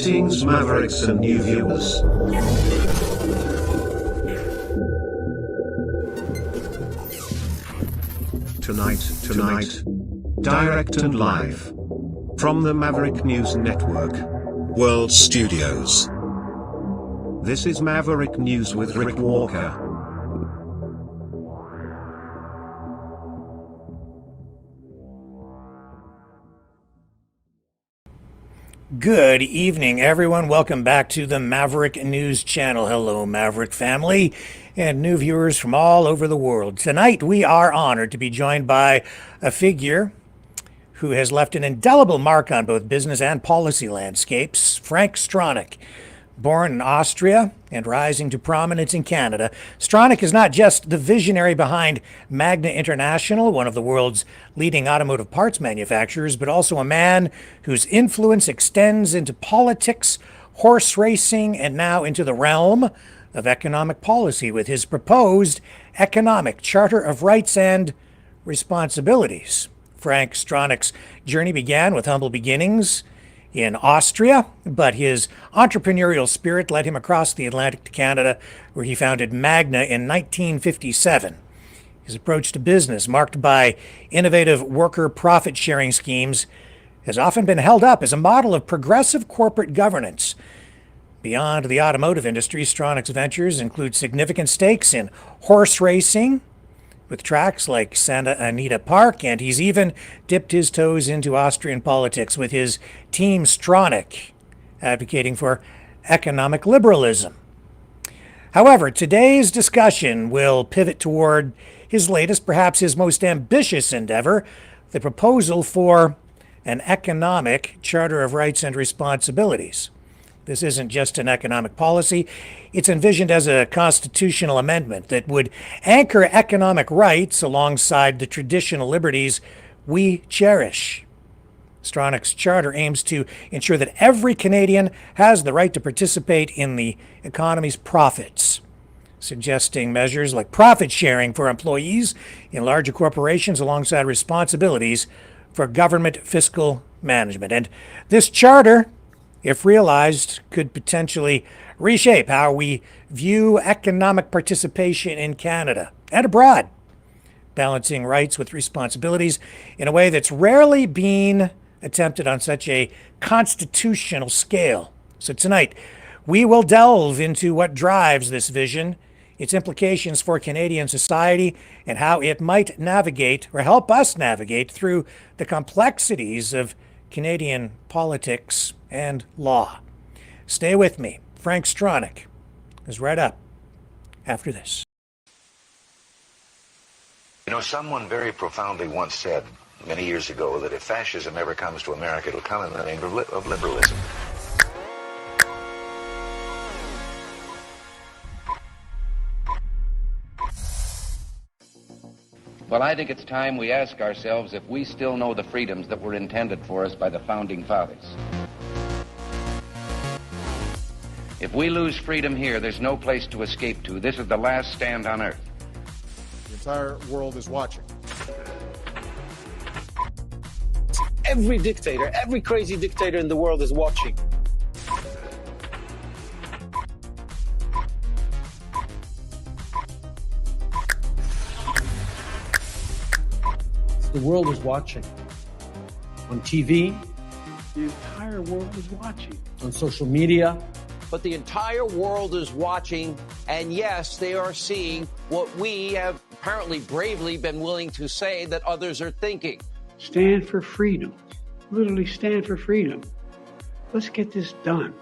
Greetings, Mavericks and new viewers. Tonight, direct and live from the Maverick News Network World Studios. This is Maverick News with Rick Walker. Good evening, everyone. Welcome back to the Maverick News Channel. Hello, Maverick family and new viewers from all over the world. Tonight, we are honored to be joined by a figure who has left an indelible mark on both business and policy landscapes, Frank Stronach. Born in Austria and rising to prominence in Canada, Stronach is not just the visionary behind Magna International, one of the world's leading automotive parts manufacturers, but also a man whose influence extends into politics, horse racing, and now into the realm of economic policy with his proposed Economic Charter of Rights and Responsibilities. Frank Stronach's journey began with humble beginnings in Austria, but his entrepreneurial spirit led him across the Atlantic to Canada, where he founded Magna in 1957. His approach to business, marked by innovative worker profit-sharing schemes, has often been held up as a model of progressive corporate governance. Beyond the automotive industry, Stronach's ventures include significant stakes in horse racing, with tracks like Santa Anita Park, and he's even dipped his toes into Austrian politics with his Team Stronach, advocating for economic liberalism. However, today's discussion will pivot toward his latest, perhaps his most ambitious endeavor, the proposal for an Economic Charter of Rights and Responsibilities. This isn't just an economic policy. It's envisioned as a constitutional amendment that would anchor economic rights alongside the traditional liberties we cherish. Stronach's charter aims to ensure that every Canadian has the right to participate in the economy's profits, suggesting measures like profit sharing for employees in larger corporations alongside responsibilities for government fiscal management. And this charter, if realized, could potentially reshape how we view economic participation in Canada and abroad, balancing rights with responsibilities in a way that's rarely been attempted on such a constitutional scale. So tonight, we will delve into what drives this vision, its implications for Canadian society, and how it might navigate or help us navigate through the complexities of Canadian politics and law. Stay with me. Frank Stronach is right up after this. You know, someone very profoundly once said many years ago that if fascism ever comes to America, it'll come in the name of liberalism. Well, I think it's time we ask ourselves if we still know the freedoms that were intended for us by the Founding Fathers. If we lose freedom here, there's no place to escape to. This is the last stand on earth. The entire world is watching. Every dictator, every crazy dictator in the world is watching. The world is watching. On TV, the entire world is watching. On social media. But the entire world is watching, and yes, they are seeing what we have apparently bravely been willing to say that others are thinking. Stand for freedom. Literally stand for freedom. Let's get this done.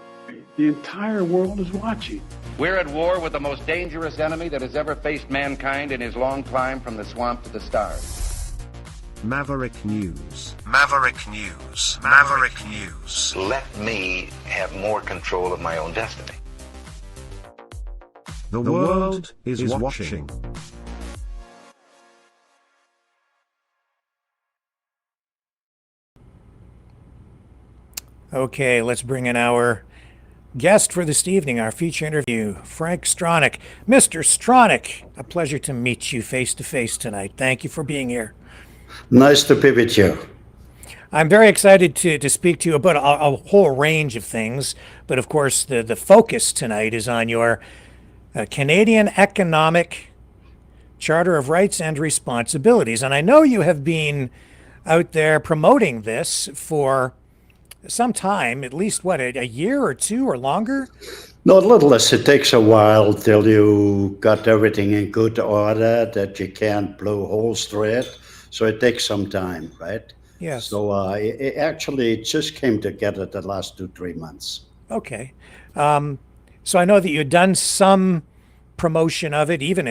The entire world is watching. We're at war with the most dangerous enemy that has ever faced mankind in his long climb from the swamp to the stars. Maverick News. Maverick News. Maverick News. Let me have more control of my own destiny. The world is watching. Okay, let's bring in our guest for this evening, our feature interview, Frank Stronach. Mr. Stronach, a pleasure to meet you face to face tonight. Thank you for being here. Nice to be with you. I'm very excited to speak to you about a whole range of things, but of course, the focus tonight is on your Canadian Economic Charter of Rights and Responsibilities. And I know you have been out there promoting this for some time, at least what, a year or two or longer? No, a little less. It takes a while till you got everything in good order, that you can't blow holes through it. So it takes some time, right? Yes. So it actually just came together the last 2-3 months. Okay. So I know that you'd done some promotion of it, even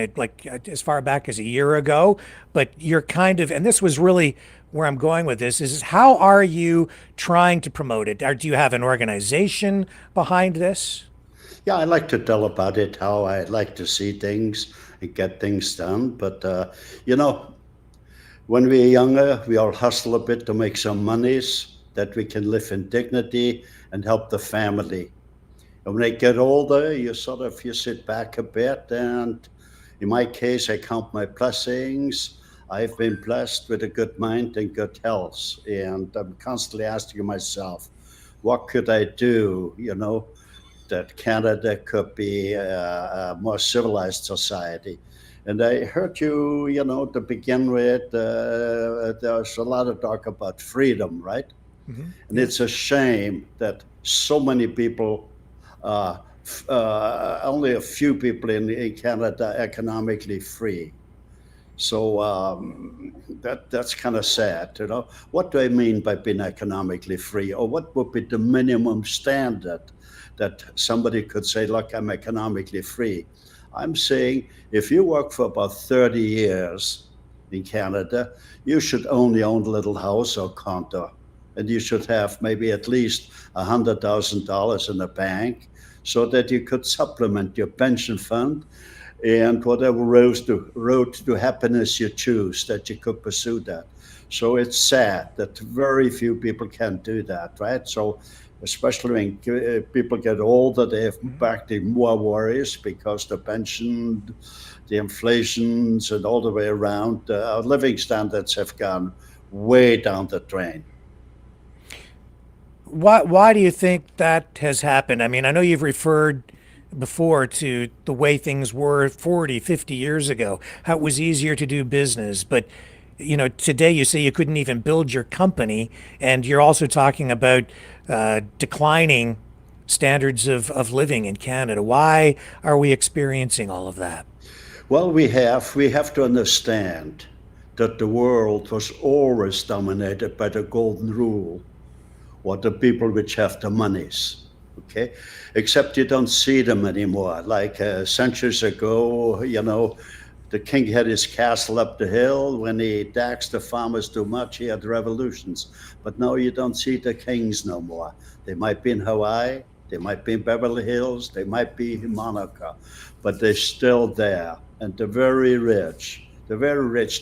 as far back as a year ago, but you're kind of, and this was really where I'm going with this, is how are you trying to promote it? Do you have an organization behind this? Yeah, I like to tell about it, how I like to see things and get things done. But, when we're younger, we all hustle a bit to make some monies that we can live in dignity and help the family. And when they get older, you sit back a bit. And in my case, I count my blessings. I've been blessed with a good mind and good health. And I'm constantly asking myself, what could I do, that Canada could be a more civilized society. And I heard you, to begin with, there's a lot of talk about freedom, right? Mm-hmm. And it's a shame that so many people, only a few people in Canada economically free. So that's kind of sad, What do I mean by being economically free? Or what would be the minimum standard that somebody could say, look, I'm economically free? I'm saying if you work for about 30 years in Canada, you should only own a little house or condo. And you should have maybe at least $100,000 in the bank so that you could supplement your pension fund and whatever road to happiness you choose, that you could pursue that. So it's sad that very few people can do that, right? So especially when people get older, they have practically more worries because the pension, the inflations, and all the way around, our living standards have gone way down the drain. Why do you think that has happened? I mean, I know you've referred before to the way things were 40, 50 years ago, how it was easier to do business. But, today you say you couldn't even build your company, and you're also talking about declining standards of living in Canada. Why are we experiencing all of that? Well, we have to understand that the world was always dominated by the golden rule, or the people which have the monies. Okay, except you don't see them anymore. Like centuries ago, the king had his castle up the hill. When he taxed the farmers too much, he had revolutions. But now you don't see the kings no more. They might be in Hawaii, they might be in Beverly Hills, they might be in Monaco, but they're still there. And the very rich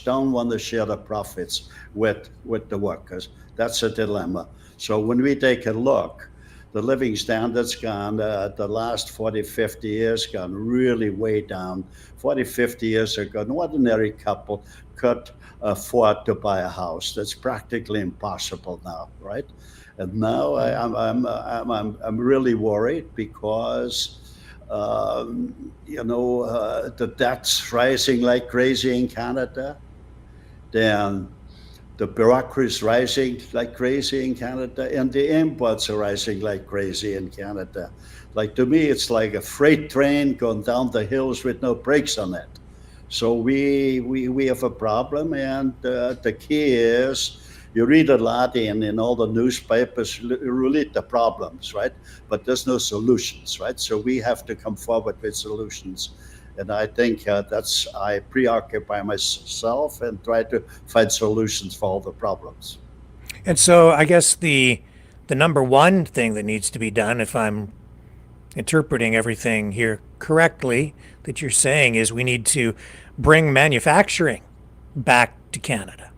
don't want to share the profits with the workers. That's a dilemma. So when we take a look, the living standards gone, the last 40, 50 years gone really way down. 40, 50 years ago, an ordinary couple could afford to buy a house. That's practically impossible now, right? And now I'm really worried because the debt's rising like crazy in Canada. Then the bureaucracy is rising like crazy in Canada, and the imports are rising like crazy in Canada. Like, to me, it's like a freight train going down the hills with no brakes on it. So we have a problem, and the key is you read a lot in all the newspapers, you read the problems, right? But there's no solutions, right? So we have to come forward with solutions. And I think I preoccupy myself and try to find solutions for all the problems. And so I guess the number one thing that needs to be done, if I'm interpreting everything here correctly, that you're saying is we need to bring manufacturing back to Canada.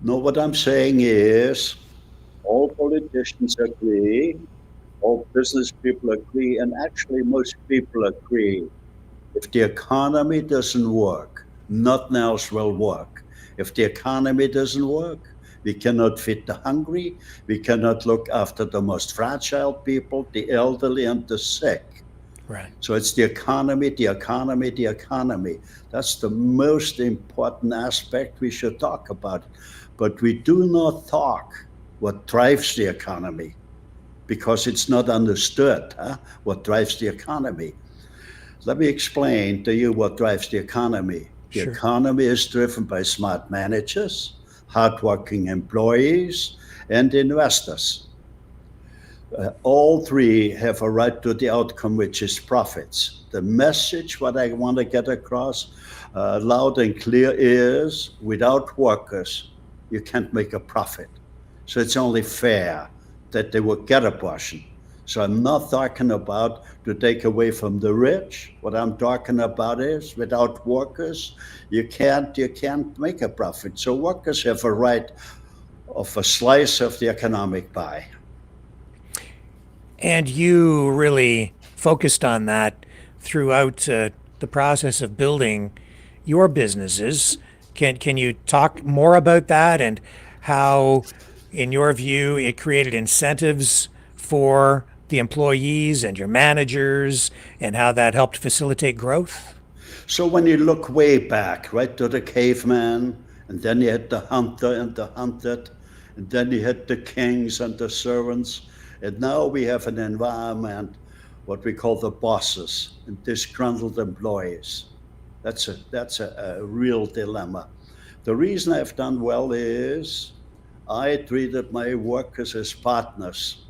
No, what I'm saying is all politicians agree, all business people agree, and actually most people agree. If the economy doesn't work, nothing else will work. If the economy doesn't work, We cannot feed the hungry. We cannot look after the most fragile people, the elderly and the sick. Right. So it's the economy, the economy, the economy. That's the most important aspect we should talk about. But we do not talk what drives the economy, because it's not understood, what drives the economy. Let me explain to you what drives the economy. The Sure. economy is driven by smart managers, hardworking employees, and investors. All three have a right to the outcome, which is profits. The message, what I want to get across loud and clear, is without workers, you can't make a profit. So it's only fair that they will get a portion. So I'm not talking about to take away from the rich. What I'm talking about is without workers, you can't make a profit. So workers have a right of a slice of the economic pie. And you really focused on that throughout the process of building your businesses. Can you talk more about that and how, in your view, it created incentives for the employees and your managers, and how that helped facilitate growth? So when you look way back, right, to the caveman, and then you had the hunter and the hunted, and then you had the kings and the servants, and now we have an environment, what we call the bosses and disgruntled employees. That's a real dilemma. The reason I've done well is I treated my workers as partners.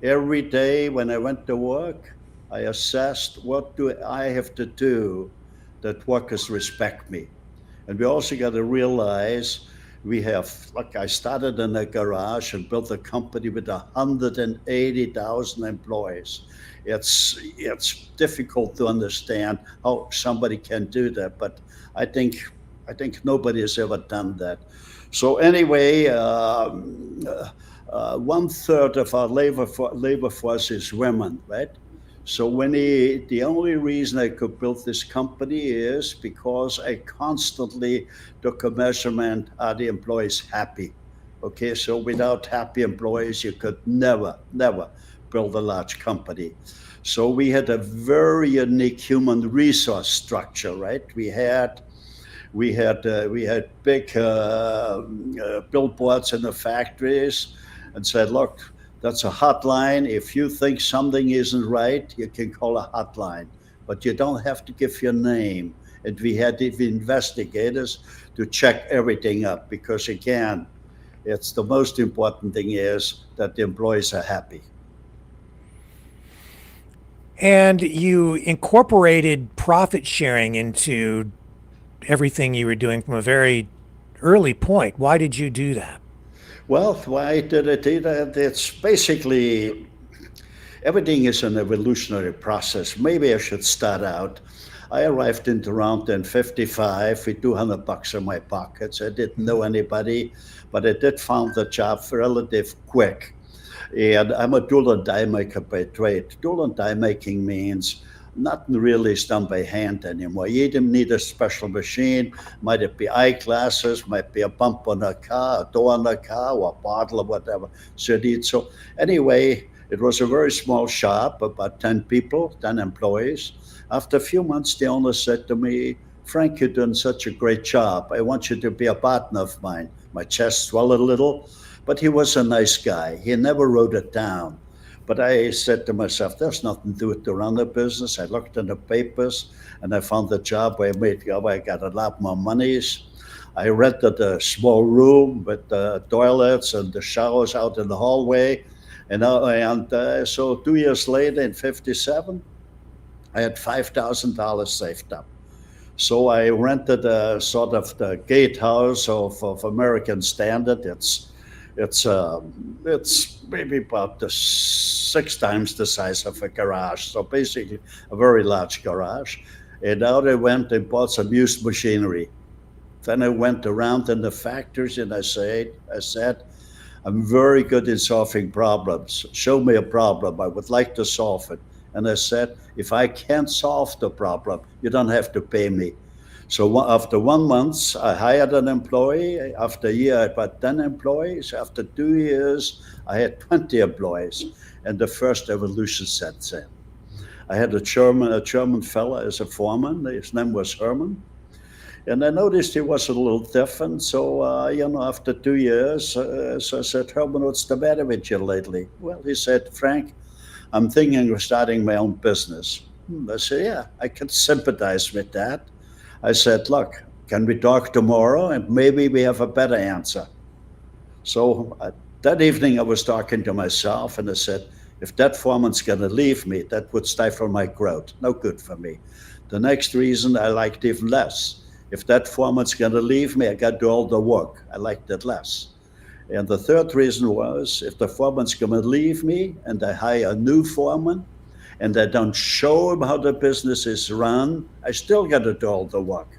Every day when I went to work, I assessed what do I have to do that workers respect me. And we also got to realize we have, like I started in a garage and built a company with 180,000 employees. It's difficult to understand how somebody can do that, but I think nobody has ever done that. So anyway, 1/3 of our labor force is women, right? So the only reason I could build this company is because I constantly took a measurement, are the employees happy? Okay, so without happy employees, you could never build a large company. So we had a very unique human resource structure, right? We had big billboards in the factories and said, look, that's a hotline. If you think something isn't right, you can call a hotline, but you don't have to give your name. And we had the investigators to check everything up, because again, it's the most important thing is that the employees are happy. And you incorporated profit sharing into everything you were doing from a very early point. Why did you do that? Well, why did I do that? It's basically, everything is an evolutionary process. Maybe I should start out. I arrived in Toronto in 55 with $200 in my pockets. I didn't know anybody, but I did find the job relative quick. And I'm a tool and die maker by trade. Tool and die making means nothing really is done by hand anymore. You even need a special machine. Might it be eyeglasses, might be a bump on a car, a door on a car, or a bottle or whatever. So anyway, it was a very small shop, about 10 people, 10 employees. After a few months, the owner said to me, Frank, you're doing such a great job. I want you to be a partner of mine. My chest swelled a little, but he was a nice guy. He never wrote it down. But I said to myself, there's nothing to do to run a business. I looked in the papers and I found a job where I got a lot more monies. I rented a small room with the toilets and the showers out in the hallway. So 2 years later, in 57, I had $5,000 saved up. So I rented a sort of the gatehouse of American Standard. It's maybe about 6 times the size of a garage. So basically a very large garage. And out I went and bought some used machinery. Then I went around in the factories and I said, I'm very good in solving problems. Show me a problem. I would like to solve it. And I said, if I can't solve the problem, you don't have to pay me. So after 1 month, I hired an employee. After a year, I had 10 employees. After 2 years, I had 20 employees, and the first evolution sets in. I had a German fella as a foreman. His name was Herman. And I noticed he was a little different. So, after 2 years, so I said, Herman, what's the matter with you lately? Well, he said, Frank, I'm thinking of starting my own business. I said, yeah, I can sympathize with that. I said, look, can we talk tomorrow? And maybe we have a better answer. So that evening I was talking to myself and I said, if that foreman's going to leave me, that would stifle my growth. No good for me. The next reason I liked even less. If that foreman's going to leave me, I got to do all the work. I liked it less. And the third reason was, if the foreman's going to leave me and I hire a new foreman and I don't show him how the business is run, I still got to do all the work.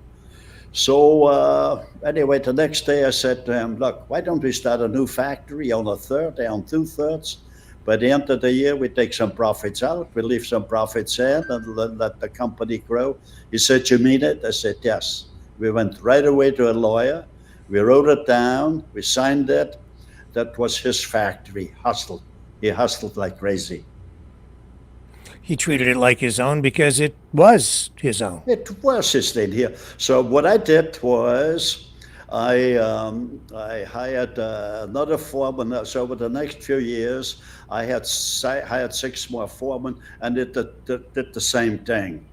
So anyway, the next day I said to him, look, why don't we start a new factory? On a third, on 2/3. By the end of the year, we take some profits out, we leave some profits in and let the company grow. He said, you mean it? I said, yes. We went right away to a lawyer. We wrote it down. We signed it. That was his factory. Hustled. He hustled like crazy. He treated it like his own because it was his own. It was his thing here. So what I did was I hired another foreman. So over the next few years, I had hired 6 more foremen and did the same thing.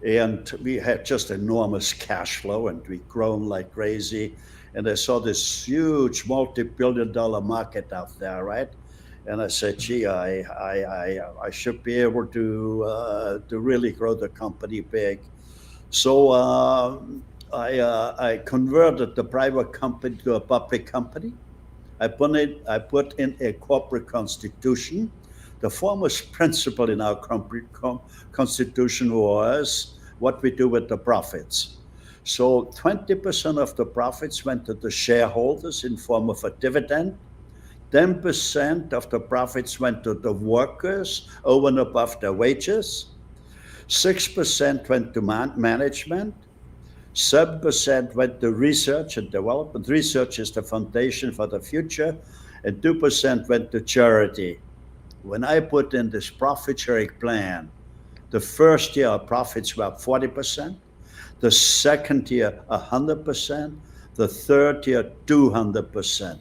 And we had just enormous cash flow and we grown like crazy. And I saw this huge multi-billion-dollar market out there, right? And I said, gee, I should be able to really grow the company big. So I converted the private company to a public company. I put in a corporate constitution. The foremost principle in our constitution was what we do with the profits. So 20% of the profits went to the shareholders in form of a dividend. 10% of the profits went to the workers over and above their wages. 6% went to management. 7% went to research and development. Research is the foundation for the future. And 2% went to charity. When I put in this profit-sharing plan, the first year our profits were up 40%, the second year 100%, the third year 200%.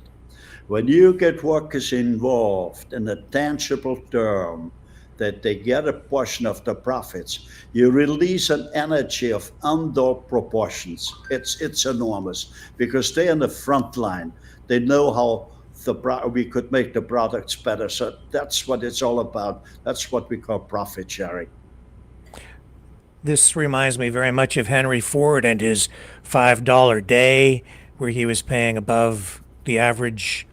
When you get workers involved in a tangible term that they get a portion of the profits, you release an energy of untold proportions. It's enormous because they're in the front line. They know how we could make the products better. So that's what it's all about. That's what we call profit sharing. This reminds me very much of Henry Ford and his $5 day, where he was paying above the average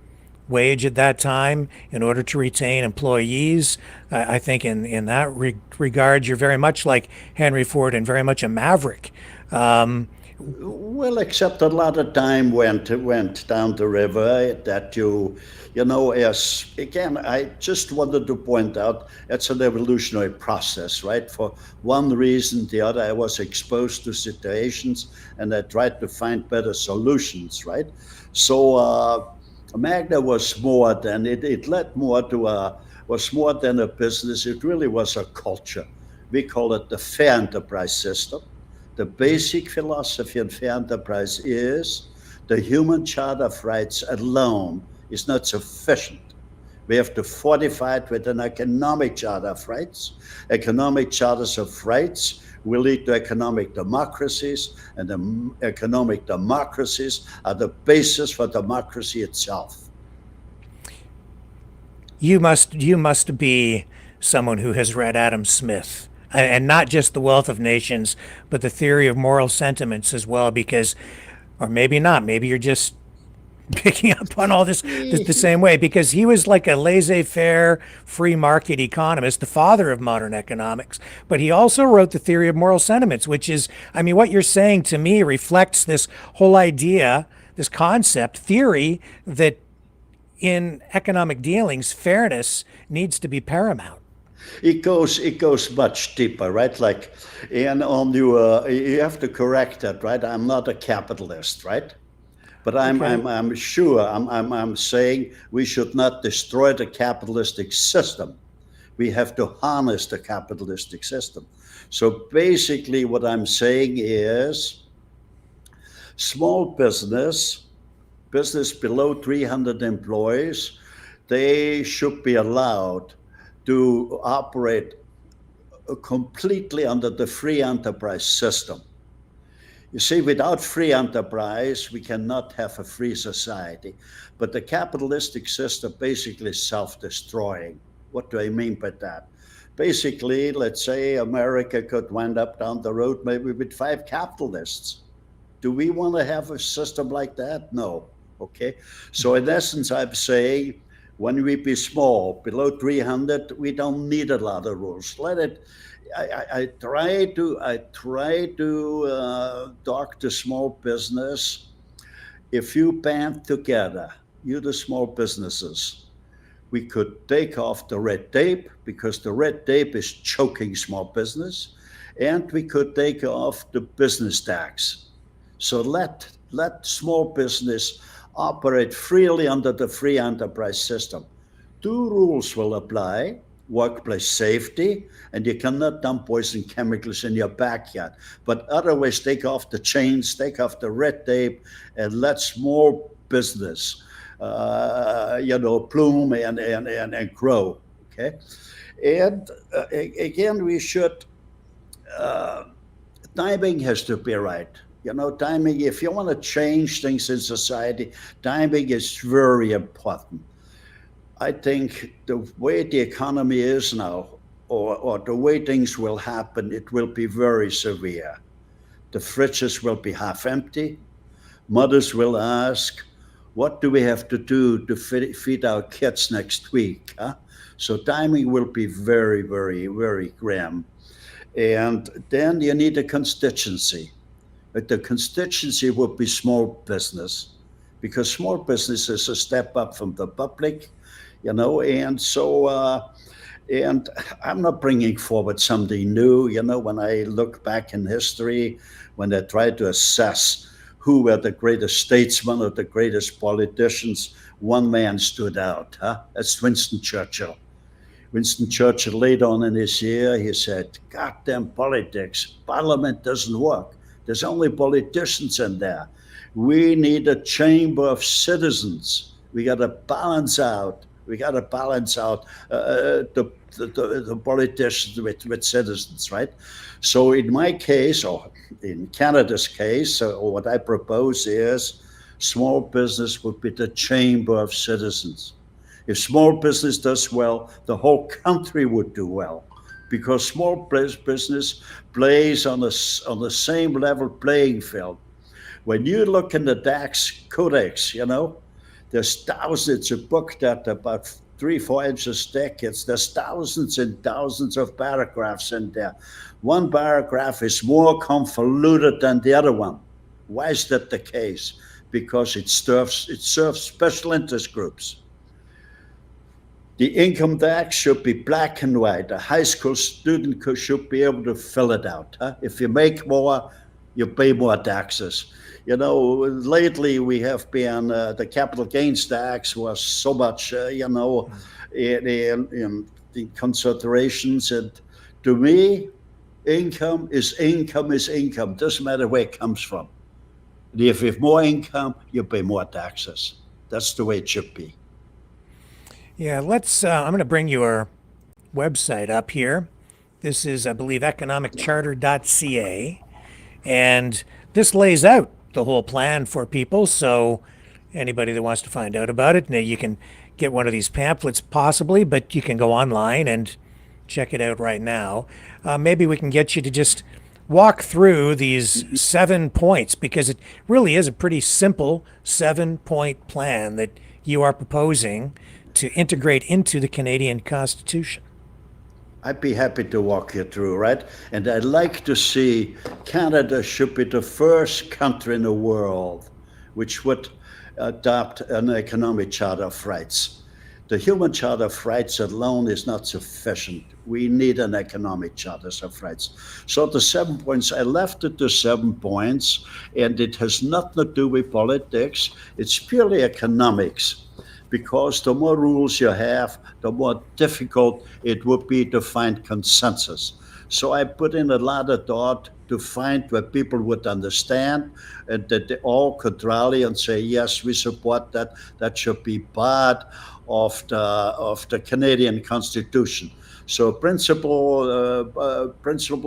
wage at that time in order to retain employees. I think in that regard, you're very much like Henry Ford and very much a maverick. Well, except a lot of time went down the river that as again, I just wanted to point out it's an evolutionary process, right? For one reason, the other, I was exposed to situations and I tried to find better solutions, right? So Magna was more than, it led more to was more than a business. It really was a culture. We call it the fair enterprise system. The basic philosophy in fair enterprise is the human charter of rights alone is not sufficient. We have to fortify it with an economic charter of rights. Economic charters of rights will lead to economic democracies, and the economic democracies are the basis for democracy itself. You must be someone who has read Adam Smith. And not just The Wealth of Nations, but the Theory of Moral Sentiments as well, because, or maybe not, maybe you're just picking up on all this the same way, because he was like a laissez-faire, free market economist, the father of modern economics. But he also wrote the Theory of Moral Sentiments, which is, I mean, what you're saying to me reflects this whole idea, this concept, theory, that in economic dealings, fairness needs to be paramount. It goes much deeper, right? Like, and on you have to correct that, right? I'm not a capitalist, right? But I'm sure I'm saying we should not destroy the capitalistic system. We have to harness the capitalistic system. So basically, what I'm saying is, small business below 300 employees, they should be allowed to operate completely under the free enterprise system. You see, without free enterprise, we cannot have a free society. But the capitalistic system basically is self-destroying. What do I mean by that? Basically, let's say America could wind up down the road maybe with 5 capitalists. Do we want to have a system like that? No. Okay. So in essence, I'm saying when we be small, below 300, we don't need a lot of rules. Let it. I try to talk to small business. If you band together, you the small businesses, we could take off the red tape, because the red tape is choking small business, and we could take off the business tax. So let small business operate freely under the free enterprise system. 2 rules will apply: workplace safety, and you cannot dump poison chemicals in your backyard. But otherwise, take off the chains, take off the red tape, and let small business, bloom and grow. Okay, and again, we should. Timing has to be right. Timing. If you want to change things in society, timing is very important. I think the way the economy is now, or the way things will happen, it will be very severe. The fridges will be half empty. Mothers will ask, what do we have to do to feed our kids next week? Huh? So timing will be very, very, very grim. And then you need a constituency. But the constituency would be small business, because small business is a step up from the public. And so, and I'm not bringing forward something new. When I look back in history, when I try to assess who were the greatest statesmen or the greatest politicians, one man stood out. That's Winston Churchill. Winston Churchill, later on in his year, he said, goddamn politics, parliament doesn't work. There's only politicians in there. We need a chamber of citizens. We got to balance out the politicians with citizens, right? So in my case, or in Canada's case, what I propose is small business would be the chamber of citizens. If small business does well, the whole country would do well, because small business plays on the same level playing field. When you look in the DAX Codex, there's thousands. It's a book that about 3-4 inches thick. There's thousands and thousands of paragraphs in there. One paragraph is more convoluted than the other one. Why is that the case? Because it serves special interest groups. The income tax should be black and white. A high school student should be able to fill it out. If you make more, you pay more taxes. Lately we have been, the capital gains tax was so much, in the considerations. And to me, income is income. Doesn't matter where it comes from. If you have more income, you pay more taxes. That's the way it should be. Yeah, I'm going to bring your website up here. This is, I believe, economiccharter.ca. And this lays out the whole plan for people. So anybody that wants to find out about it, now you can get one of these pamphlets possibly, but you can go online and check it out right now. Maybe we can get you to just walk through these 7 points, because it really is a pretty simple 7-point plan that you are proposing to integrate into the Canadian Constitution. I'd be happy to walk you through, right? And I'd like to see Canada should be the first country in the world which would adopt an economic charter of rights. The human charter of rights alone is not sufficient. We need an economic charter of rights. So the 7 points, I left it to 7 points, and it has nothing to do with politics. It's purely economics, because the more rules you have, the more difficult it would be to find consensus. So I put in a lot of thought to find where people would understand, and that they all could rally and say, yes, we support that. That should be part of the Canadian Constitution. So principle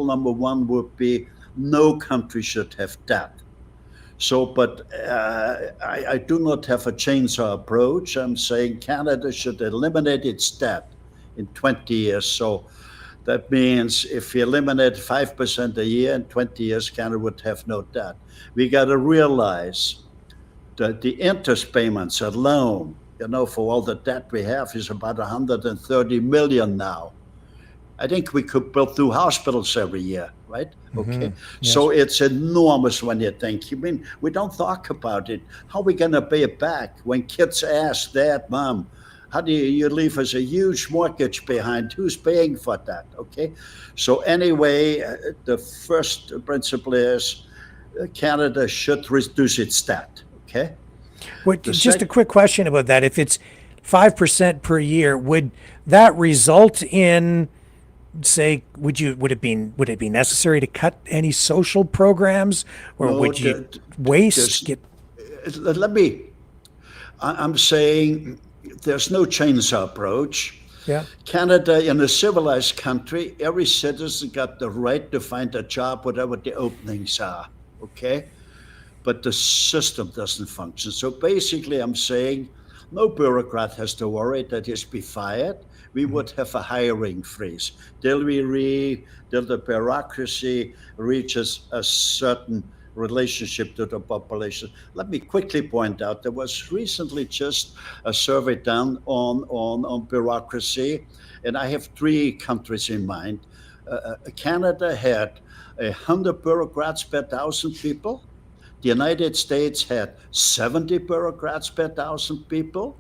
number one would be no country should have debt. So, but I do not have a chainsaw approach. I'm saying Canada should eliminate its debt in 20 years. So that means if you eliminate 5% a year in 20 years, Canada would have no debt. We got to realize that the interest payments alone, for all the debt we have, is about 130 million now. I think we could build 2 hospitals every year, right? Okay. Yes. So it's enormous when you think. I mean, we don't talk about it. How are we going to pay it back? When kids ask Dad, Mom, how do you leave us a huge mortgage behind? Who's paying for that? Okay. So anyway, the first principle is Canada should reduce its debt. Okay. Just a quick question about that. If it's 5% per year, would that result in, say, would it be necessary to cut any social programs, or No, would you waste? I'm saying there's no chainsaw approach. Yeah. Canada, in a civilized country, every citizen got the right to find a job, whatever the openings are. Okay. But the system doesn't function. So basically, I'm saying no bureaucrat has to worry that he's be fired. We would have a hiring freeze till the bureaucracy reaches a certain relationship to the population. Let me quickly point out, there was recently just a survey done on bureaucracy, and I have 3 countries in mind. Canada had 100 bureaucrats per 1,000 people. The United States had 70 bureaucrats per 1,000 people.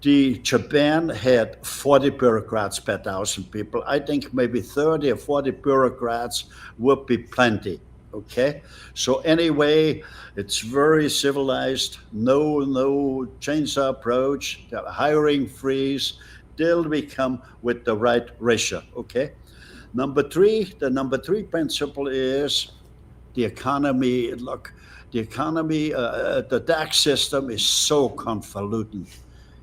Japan had 40 bureaucrats per 1,000 people. I think maybe 30 or 40 bureaucrats would be plenty. Okay. So anyway, it's very civilized. No chainsaw approach. Hiring freeze. Till we come with the right ratio. Okay. The number three principle is the economy. Look, the economy, the tax system is so convoluted.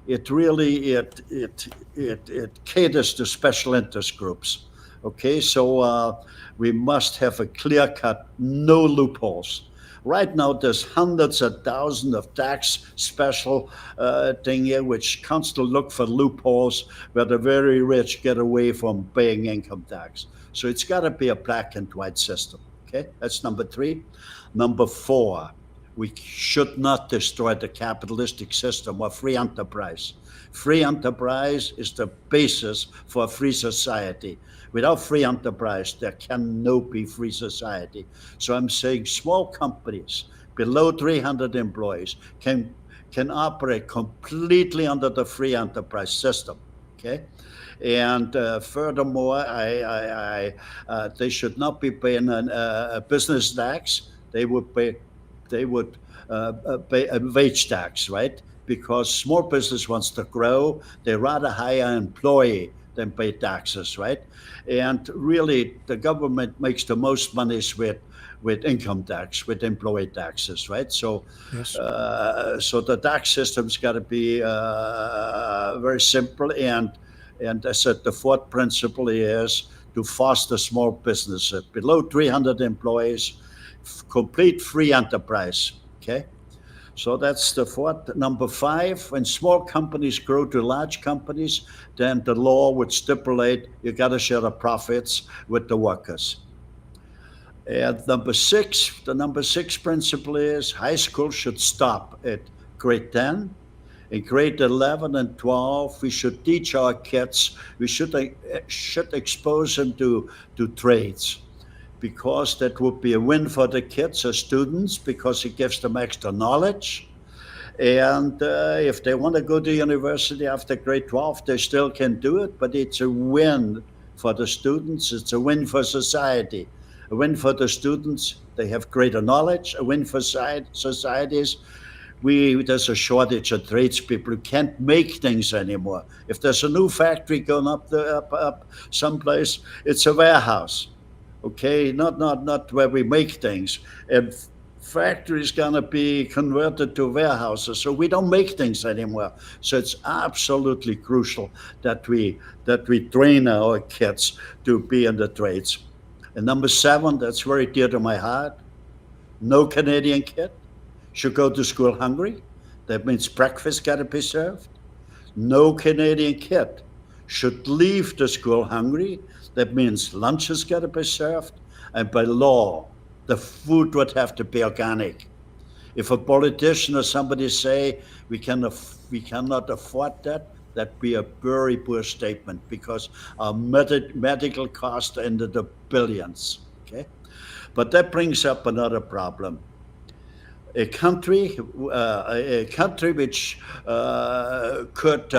It really it caters to special interest groups. Okay, so we must have a clear cut, no loopholes. Right now, there's hundreds of thousands of tax special thing here, which constantly look for loopholes where the very rich get away from paying income tax. So it's got to be a black and white system. Okay, that's number 3. Number 4, we should not destroy the capitalistic system or free enterprise. Free enterprise is the basis for a free society. Without free enterprise, there can no be free society. So I'm saying small companies below 300 employees can operate completely under the free enterprise system. Okay. And furthermore, they should not be paying a business tax. They would pay a wage tax, right? Because small business wants to grow. They rather hire an employee than pay taxes, right? And really, the government makes the most money with income tax, with employee taxes, right? So, Yes. So the tax system's got to be very simple. And I said the 4th principle is to foster small businesses below 300 employees, complete free enterprise. Okay. So that's the 4th. Number 5, when small companies grow to large companies, then the law would stipulate you got to share the profits with the workers. And the number 6 principle is high school should stop at grade 10. In grade 11 and 12, we should teach our kids, we should expose them to trades, because that would be a win for the kids as students, because it gives them extra knowledge. And if they want to go to university after grade 12, they still can do it, but it's a win for the students. It's a win for society. A win for the students, they have greater knowledge. A win for societies, there's a shortage of tradespeople who can't make things anymore. If there's a new factory going up someplace, it's a warehouse. Okay, not where we make things. And factories gonna be converted to warehouses, so we don't make things anymore. So it's absolutely crucial that we train our kids to be in the trades. And number 7, that's very dear to my heart. No Canadian kid should go to school hungry. That means breakfast got to be served. No Canadian kid should leave the school hungry. That means lunch has got to be served. And by law, the food would have to be organic. If a politician or somebody say we cannot afford that, that'd be a very poor statement, because our medical costs are into the billions. Okay, but that brings up another problem. A country which could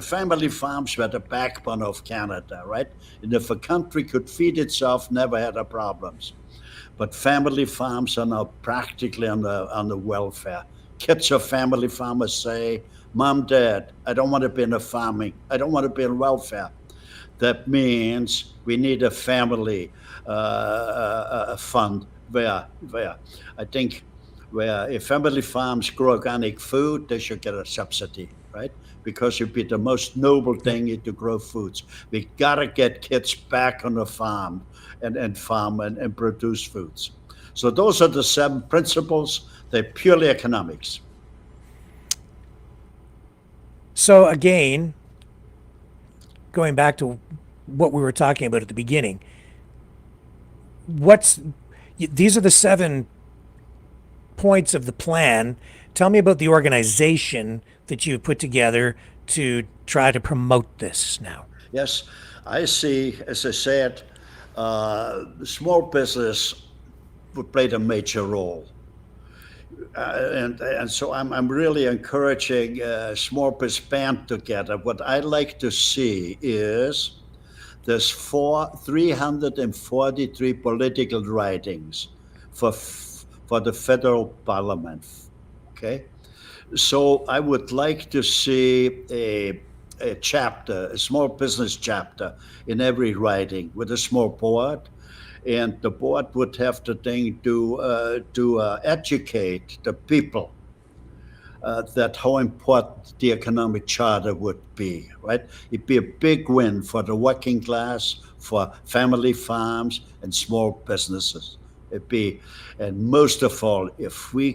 family farms were the backbone of Canada, right? And if a country could feed itself, never had a problems. But family farms are now practically on the welfare. Kids of family farmers say, "Mom, Dad, I don't want to be in the farming. I don't want to be in welfare." That means we need a family fund where I think where if family farms grow organic food, they should get a subsidy, right? Because it'd be the most noble thing to grow foods. We gotta get kids back on the farm and farm and produce foods. So those are the 7 principles. They're purely economics. So again, going back to what we were talking about at the beginning, these are the 7 points of the plan. Tell me about the organization that you've put together to try to promote this now. Yes, I see, as I said, small business would play a major role. And so I'm really encouraging small business band together. What I like to see is there's 343 political writings for the federal parliament. Okay, so I would like to see a chapter, a small business chapter in every writing with a small board, and the board would have the thing to educate the people that how important the economic charter would be, right? It'd be a big win for the working class, for family farms and small businesses. It'd be, and most of all, if we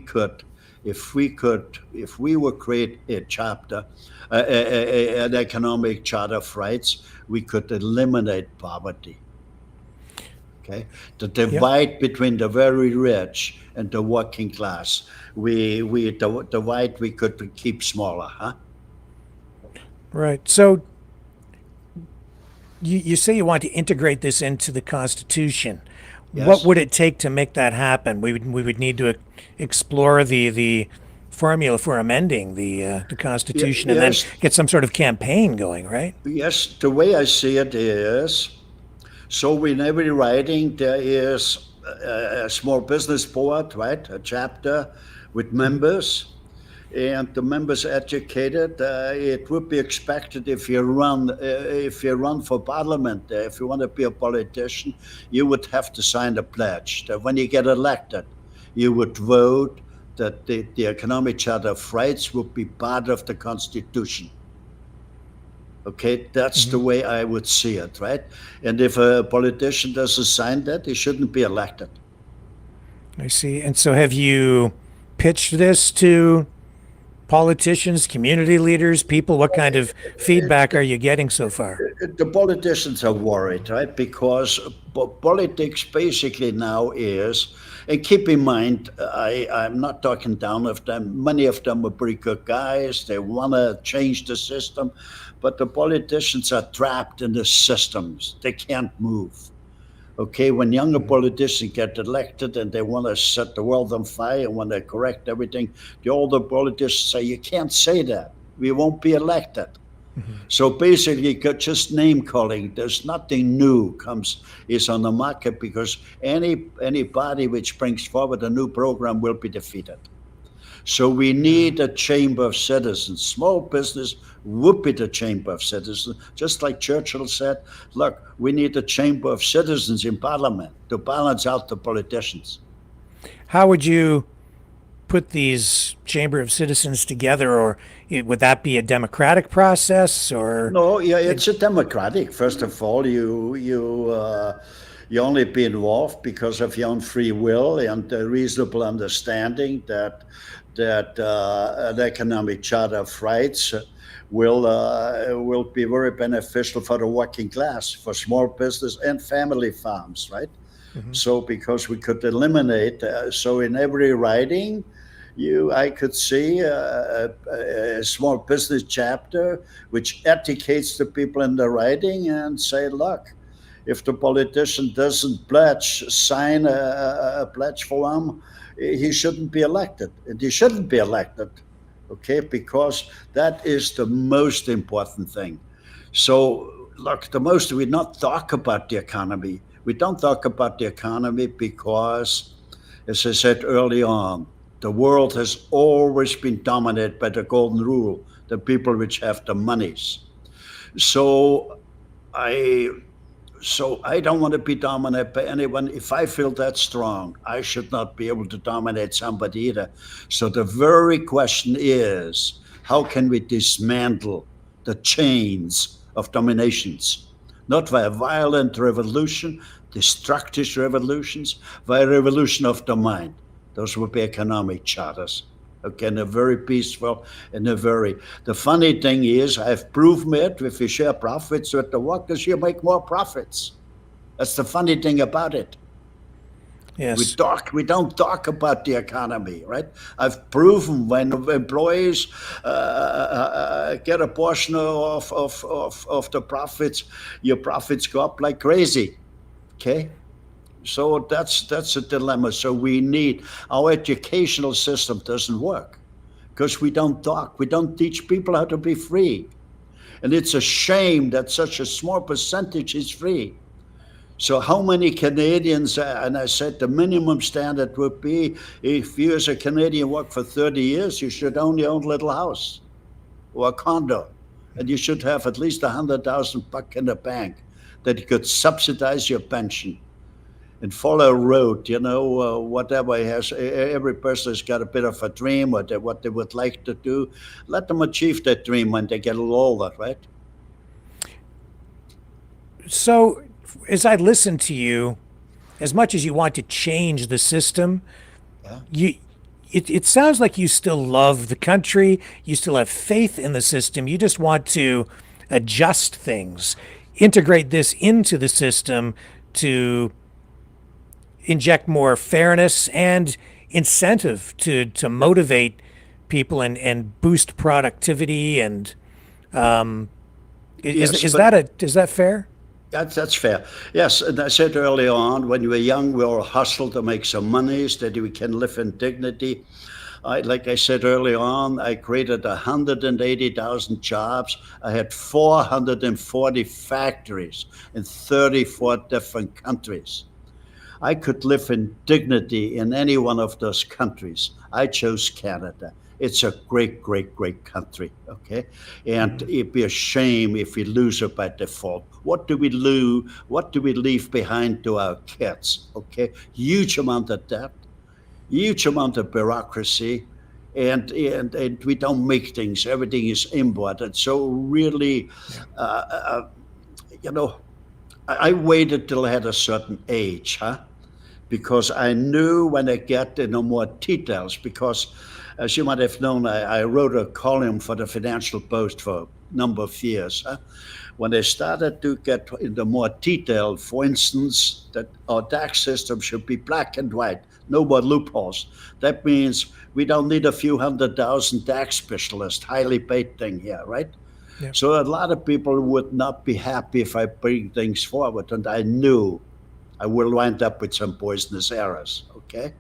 would create a chapter, an economic charter of rights, we could eliminate poverty. Okay, the divide between the very rich and the working class, the divide we could keep smaller, huh? Right. So you say you want to integrate this into the Constitution. Yes. What would it take to make that happen? We would need to explore the formula for amending the Constitution, and then get some sort of campaign going, right? Yes, the way I see it is, so in every writing there is a small business board, right? A chapter with members, and the members educated. It would be expected if you run for parliament, if you want to be a politician, you would have to sign a pledge that when you get elected, you would vote that the economic charter of rights would be part of the Constitution. Okay, that's the way I would see it, right? And if a politician doesn't sign that, he shouldn't be elected. I see. And so have you pitched this to politicians, community leaders, people? What kind of feedback are you getting so far? The politicians are worried, right? Because politics basically now is, and keep in mind, I'm not talking down of them. Many of them are pretty good guys. They want to change the system, but the politicians are trapped in the systems. They can't move. Okay, when younger politicians get elected and they want to set the world on fire and want to correct everything, the older politicians say, you can't say that. We won't be elected. So basically, just name calling. There's nothing new is on the market because any party which brings forward a new program will be defeated. So we need a chamber of citizens. Small business would be the chamber of citizens. Just like Churchill said, look, we need a chamber of citizens in parliament to balance out the politicians. How would you put these chamber of citizens together, or would that be a democratic process? Or no, yeah, it's a democratic. First of all, you only be involved because of your own free will and a reasonable understanding that an economic charter of rights will be very beneficial for the working class, for small business and family farms, right? So because we could eliminate, so in every riding, I could see a small business chapter which educates the people in the riding and say, look, if the politician doesn't sign a pledge form, he shouldn't be elected. And he shouldn't be elected, okay, because that is the most important thing. So, look, we not talk about the economy. We don't talk about the economy because, as I said early on, the world has always been dominated by the golden rule, the people which have the monies. So I don't want to be dominated by anyone. If I feel that strong, I should not be able to dominate somebody either. So the very question is, how can we dismantle the chains of dominations? Not via violent revolution, destructive revolutions, via revolution of the mind. Those would be economic charters. Okay, and a very peaceful and the funny thing is, I've proven it, if you share profits with the workers, you make more profits. That's the funny thing about it. Yes. We don't talk about the economy, right? I've proven when employees get a portion of the profits, your profits go up like crazy, okay? So that's a dilemma. So our educational system doesn't work because we don't talk. We don't teach people how to be free. And it's a shame that such a small percentage is free. So how many Canadians, and I said the minimum standard would be, if you as a Canadian work for 30 years, you should own your own little house or a condo. And you should have at least $100,000 in the bank that you could subsidize your pension. And follow a road, whatever he has. Every person has got a bit of a dream or what they would like to do. Let them achieve that dream when they get a little older, right? So, as I listen to you, as much as you want to change the system, it sounds like you still love the country, you still have faith in the system, you just want to adjust things, integrate this into the system to inject more fairness and incentive to motivate people and boost productivity and is that fair? That's fair. Yes, and I said earlier on, when we were young, we all hustled to make some money so that we can live in dignity. Like I said earlier on, I created 180,000 jobs. I had 440 factories in 34 different countries. I could live in dignity in any one of those countries. I chose Canada. It's a great, great, great country, okay? And it'd be a shame if we lose it by default. What do we lose? What do we leave behind to our kids, okay? Huge amount of debt, huge amount of bureaucracy, and we don't make things. Everything is imported. So really, I waited till I had a certain age, because I knew when I get into more details, because as you might have known, I wrote a column for the Financial Post for a number of years. When I started to get into more detail, for instance, that our tax system should be black and white, no more loopholes. That means we don't need a few 100,000 tax specialists, highly paid thing here, right? Yeah. So a lot of people would not be happy if I bring things forward, and I knew I will wind up with some poisonous errors, okay?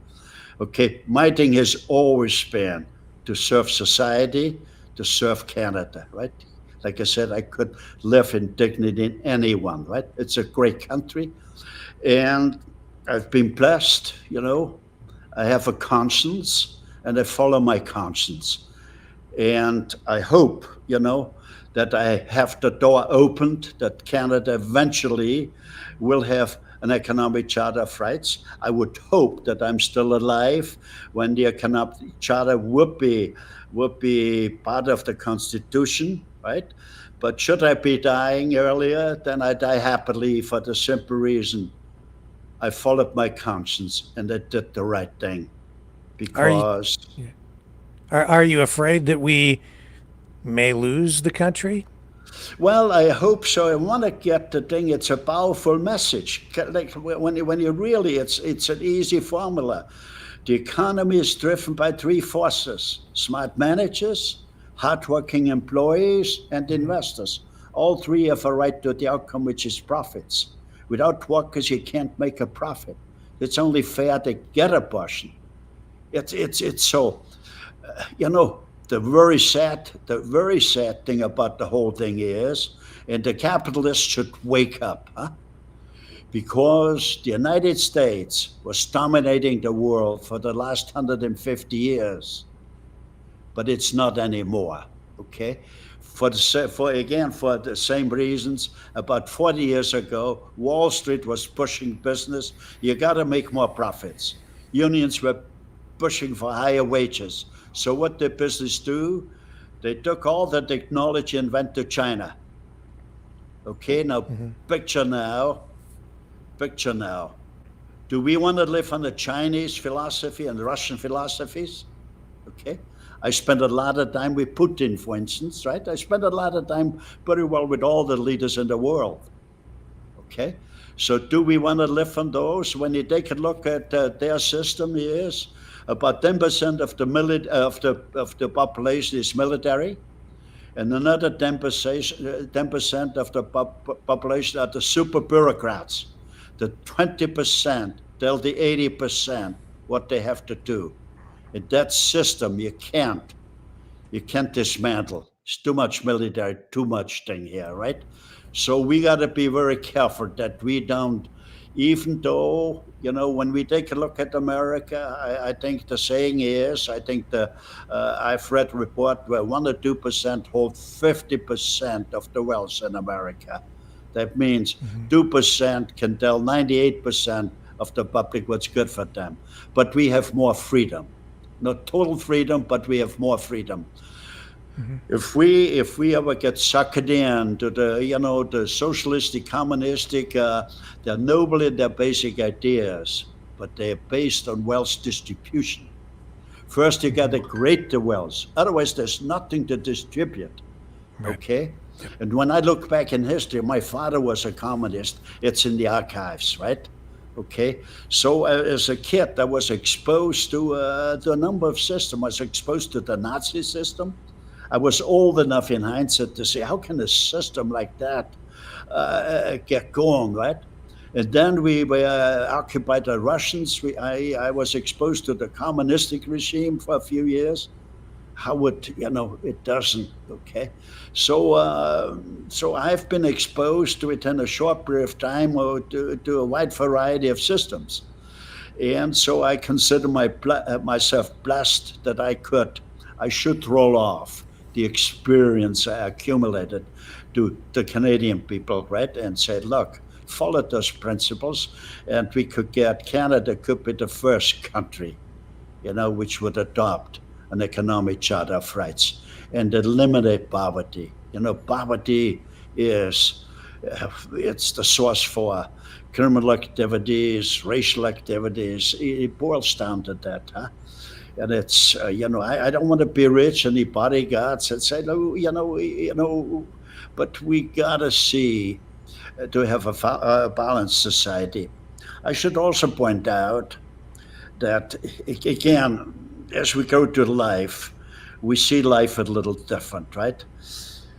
Okay, my thing has always been to serve society, to serve Canada, right? Like I said, I could live in dignity in anyone, right? It's a great country. And I've been blessed, I have a conscience and I follow my conscience. And I hope, that I have the door opened, that Canada eventually will have an economic charter of rights. I would hope that I'm still alive when the economic charter would be part of the Constitution, right? But should I be dying earlier, then I die happily for the simple reason I followed my conscience and I did the right thing. Are you Because are you afraid that we may lose the country? Well, I hope so. I want to get the thing. It's a powerful message. Like when you really, it's an easy formula. The economy is driven by three forces: smart managers, hardworking employees, and investors. All three have a right to the outcome, which is profits. Without workers, you can't make a profit. It's only fair to get a portion. It's so, you know, the very sad thing about the whole thing is, and the capitalists should wake up, huh? Because the United States was dominating the world for the last 150 years, but it's not anymore. Okay, for the same reasons. About 40 years ago, Wall Street was pushing business. You got to make more profits. Unions were pushing for higher wages. So what did business do? They took all the technology and went to China. Okay, now picture now. Do we want to live on the Chinese philosophy and Russian philosophies? Okay. I spent a lot of time with Putin, for instance, right? I spent a lot of time very well with all the leaders in the world. Okay. So do we want to live on those? When you take a look at their system, yes, about 10% of the population is military, and another 10% of the population are the super bureaucrats. The 20% tell the 80% what they have to do. In that system, you can't dismantle. It's too much military, too much thing here, right? So we got to be very careful that we don't, even though, when we take a look at America, I think the saying is, I've read a report where 1 or 2% hold 50% of the wealth in America. That means 2% can tell 98% of the public what's good for them. But we have more freedom. Not total freedom, but we have more freedom. If we ever get sucked into the socialistic, communistic, they're noble in their basic ideas, but they're based on wealth distribution. First, you got to create the wealth. Otherwise, there's nothing to distribute. Right. Okay? And when I look back in history, my father was a communist. It's in the archives, right? Okay, so as a kid, I was exposed to a number of systems. I was exposed to the Nazi system. I was old enough in hindsight to say, how can a system like that get going, right? And then we occupied the Russians. I was exposed to the communistic regime for a few years. How would, it doesn't, okay? So I've been exposed to it in a short period of time to a wide variety of systems. And so I consider myself blessed that I should roll off the experience I accumulated to the Canadian people, right? And say, look, follow those principles, and Canada could be the first country, which would adopt an economic charter of rights and eliminate poverty. Poverty it's the source for criminal activities, racial activities. It boils down to that, huh? And it's, I don't want to be rich and the bodyguards and say, no, but we gotta see to have a balanced society. I should also point out that, again, as we go through life, we see life a little different, right?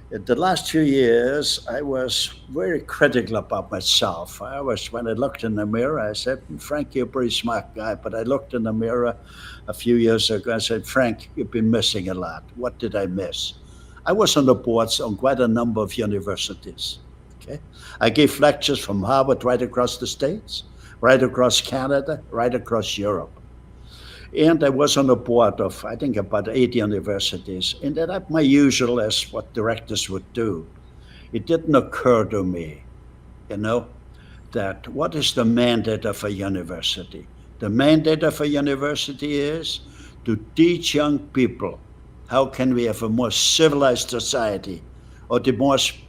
In the last few years, I was very critical about myself. When I looked in the mirror, I said, Frank, you're a pretty smart guy. But I looked in the mirror a few years ago, I said, Frank, you've been missing a lot. What did I miss? I was on the boards on quite a number of universities. Okay, I gave lectures from Harvard right across the States, right across Canada, right across Europe. And I was on the board of, I think, about 8 universities. And that my usual, as what directors would do. It didn't occur to me, you know, that what is the mandate of a university? The mandate of a university is to teach young people how can we have a more civilized society. Or to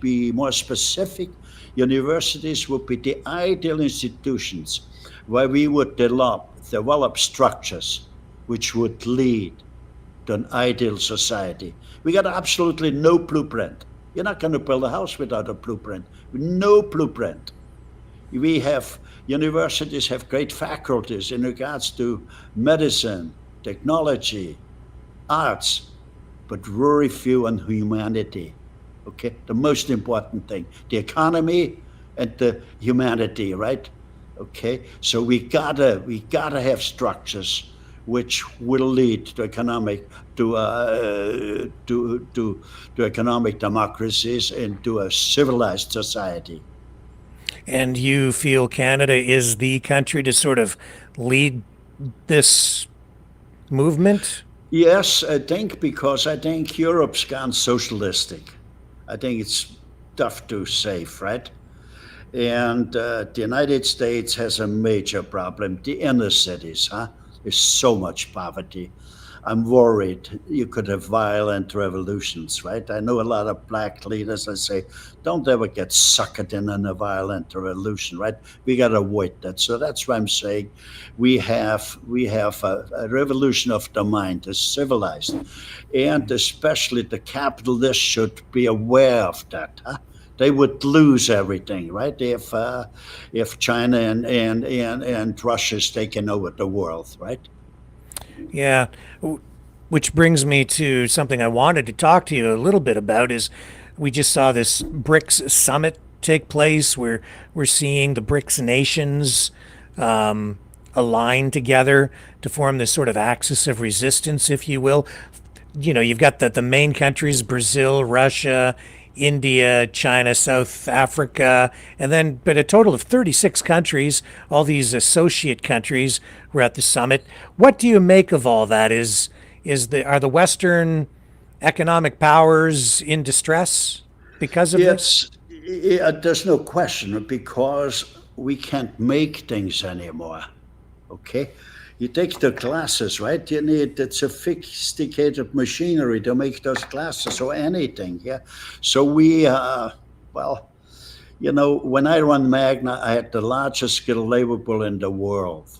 be more specific, universities would be the ideal institutions where we would develop structures which would lead to an ideal society. We got absolutely no blueprint. You're not going to build a house without a blueprint. No blueprint. Universities have great faculties in regards to medicine, technology, arts, but very few on humanity. Okay, the most important thing, the economy and the humanity, right? Okay, so we gotta have structures which will lead to economic democracies and to a civilized society. And you feel Canada is the country to sort of lead this movement? Yes, I think, because I think Europe's gone socialistic. I think it's tough to say, right? And the United States has a major problem. The inner cities, there's so much poverty. I'm worried you could have violent revolutions, right? I know a lot of black leaders that say, don't ever get suckered in a violent revolution, right? We got to avoid that. So that's why I'm saying we have a revolution of the mind, a civilized, and especially the capitalists should be aware of that. They would lose everything, right? If China and Russia's taken over the world, right? Yeah, which brings me to something I wanted to talk to you a little bit about is we just saw this BRICS summit take place where we're seeing the BRICS nations align together to form this sort of axis of resistance, if you will. You know, you've got the main countries, Brazil, Russia, India, China, South Africa, and then, but a total of 36 countries, all these associate countries were at the summit. What do you make of all that? Are the Western economic powers in distress because of this? Yeah, there's no question, because we can't make things anymore. Okay? You take the glasses, right? You need that sophisticated machinery to make those glasses or anything. Yeah. So well, you know, when I run Magna, I had the largest skilled labor pool in the world.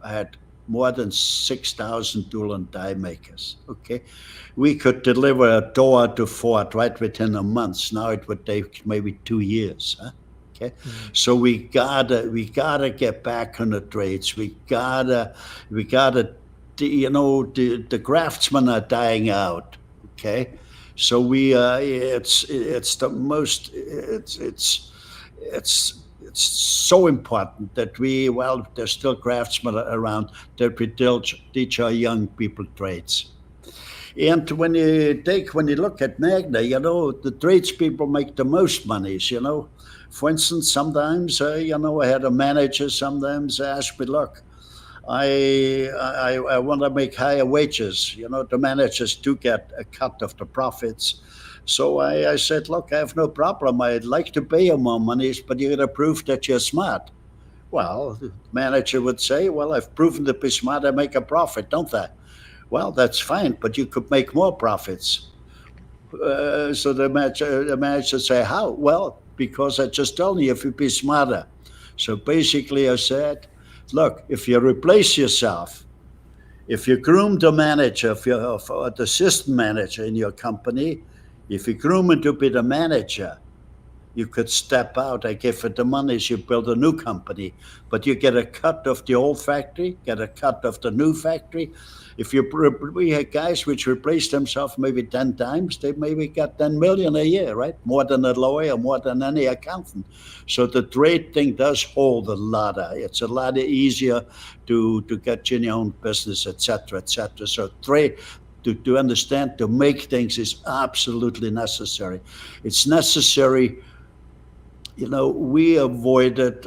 I had more than 6,000 tool and die makers. Okay. We could deliver a door to Ford right within a month. Now it would take maybe 2 years. Okay, so we gotta get back on the trades. We gotta, you know, the craftsmen are dying out. Okay, so it's so important that there's still craftsmen around, that we teach our young people trades. And when you look at Magna, you know, the tradespeople make the most monies, you know. For instance, sometimes, you know, I had a manager sometimes ask me, look, I want to make higher wages. You know, the managers do get a cut of the profits. So I said, look, I have no problem. I'd like to pay you more monies, but you got to prove that you're smart. Well, the manager would say, well, I've proven to be smart. I make a profit, don't I? Well, that's fine, but you could make more profits. So the manager say, how? Well, because I just told you if you be smarter. So basically I said, look, if you replace yourself, if you groom the manager, the assistant manager in your company, if you groom him to be the manager, You could step out. I give it the money, you build a new company, but you get a cut of the old factory, get a cut of the new factory. If we had guys which replaced themselves maybe 10 times, they maybe got 10 million a year, right? More than a lawyer, more than any accountant. So the trade thing does hold a lot. It's a lot easier to get your own business, etc., etc. So trade, to understand, to make things is absolutely necessary. It's necessary. We avoided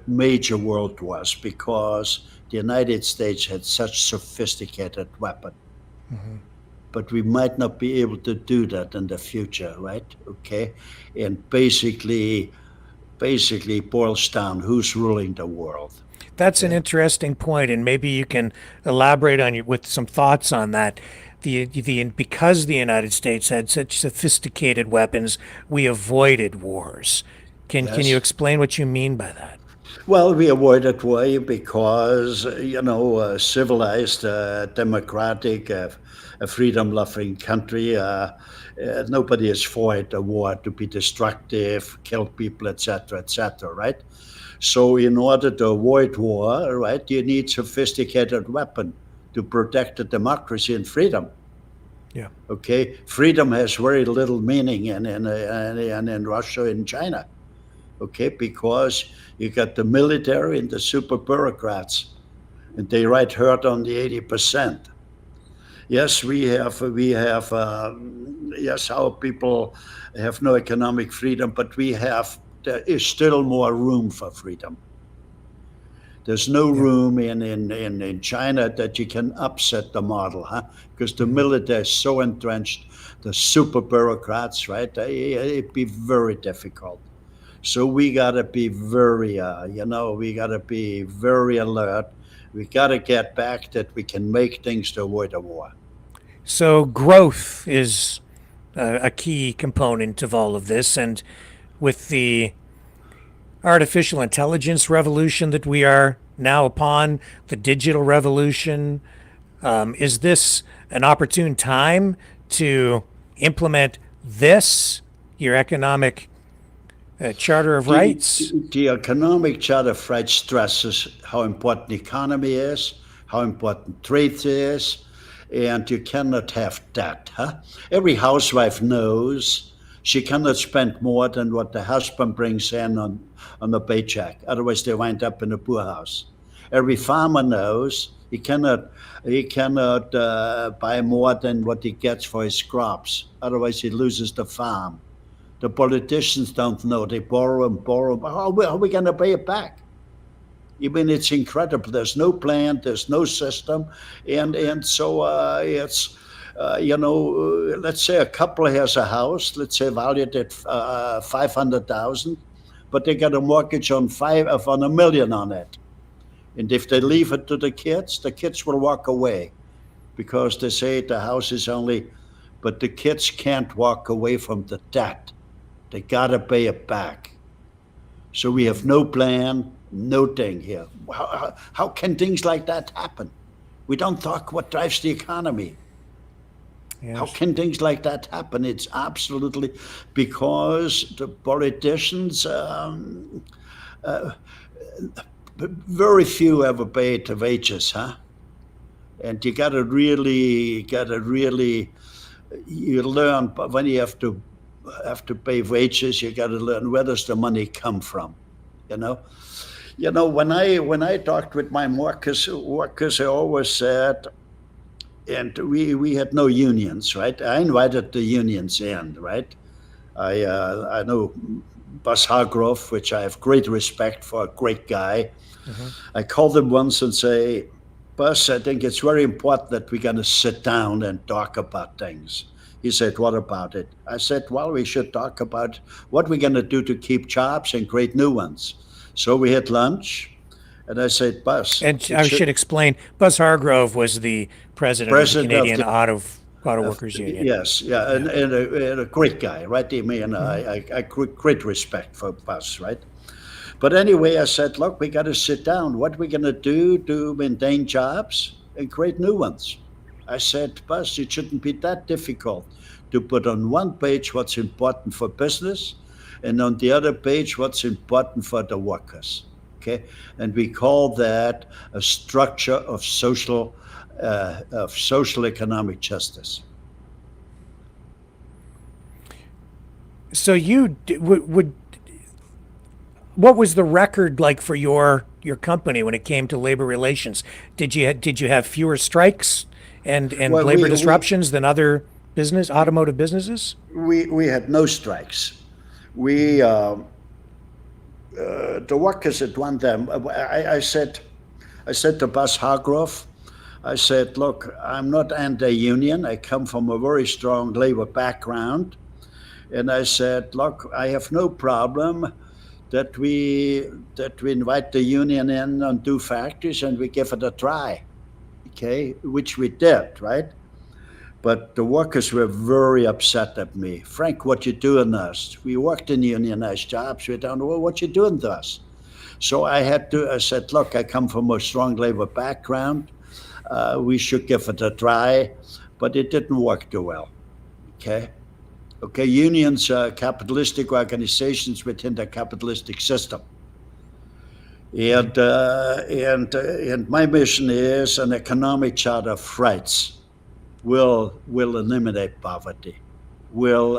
major world wars because the United States had such sophisticated weapon. Mm-hmm. But we might not be able to do that in the future, right? Okay, and basically boils down who's ruling the world. That's an interesting point, and maybe you can elaborate on with some thoughts on that. Because the United States had such sophisticated weapons, we avoided wars. Can you explain what you mean by that? Well, we avoided war because civilized, democratic, a freedom-loving country. Nobody has fought a war to be destructive, kill people, etc., right? So in order to avoid war, right, you need sophisticated weapon to protect the democracy and freedom. Yeah. Okay. Freedom has very little meaning in Russia and China. Okay, because you got the military and the super bureaucrats, and they ride herd on the 80%. Yes, yes, our people have no economic freedom, but there is still more room for freedom. There's no room in China that you can upset the model, because the military is so entrenched, the super bureaucrats, right? It'd be very difficult. So we gotta be very, very alert. We gotta get back that we can make things to avoid a war. So growth is a key component of all of this, and with the artificial intelligence revolution that we are now upon, the digital revolution, is this an opportune time to implement your economic Charter of Rights? The economic Charter of Rights stresses how important the economy is, how important trade is, and you cannot have debt. Every housewife knows she cannot spend more than what the husband brings in on the paycheck. Otherwise, they wind up in a poorhouse. Every farmer knows he cannot buy more than what he gets for his crops. Otherwise, he loses the farm. The politicians don't know. They borrow and borrow. How are we going to pay it back? I mean, it's incredible. There's no plan. There's no system. And so it's, let's say a couple has a house, let's say valued at $500,000, but they got a mortgage on $1 million on it. And if they leave it to the kids will walk away because they say the house is only, but the kids can't walk away from the debt. They gotta pay it back. So we have no plan, no thing here. How can things like that happen? We don't talk what drives the economy. Yes. How can things like that happen? It's absolutely because the politicians, very few ever paid the wages, And you learn when you have to pay wages. You got to learn where does the money come from, When I talked with my workers, I always said, and we had no unions, right? I invited the unions in, right? I know Buzz Hargrove, which I have great respect for, a great guy. Mm-hmm. I called him once and say, Buzz, I think it's very important that we're going to sit down and talk about things. He said, what about it? I said, well, we should talk about what we're going to do to keep jobs and create new ones. So we had lunch, and I said, Buzz. And I should explain, Buzz Hargrove was the president of the Canadian Auto Workers Union. Yes, yeah, and a great guy, right? I mean, I great respect for Buzz, right? But anyway, I said, look, we got to sit down. What are we going to do to maintain jobs and create new ones? I said, Buzz, it shouldn't be that difficult to put on one page what's important for business and on the other page, what's important for the workers. Okay, and we call that a structure of social economic justice. So you would what was the record like for your company when it came to labor relations? Did you have fewer strikes and Well, labor disruptions than other automotive businesses? We had no strikes. We the workers at one time. I said to Buzz Hargrove, I said, look, I'm not anti-union. I come from a very strong labor background, and I said, look, I have no problem that we invite the union in and do factories and we give it a try, okay, which we did, right? But the workers were very upset at me. Frank, what you doing to us? We worked in unionized jobs. We don't know what you doing to us. So I said, look, I come from a strong labor background. We should give it a try, but it didn't work too well, okay? Okay, unions are capitalistic organizations within the capitalistic system. And my mission is an economic charter of rights will eliminate poverty, will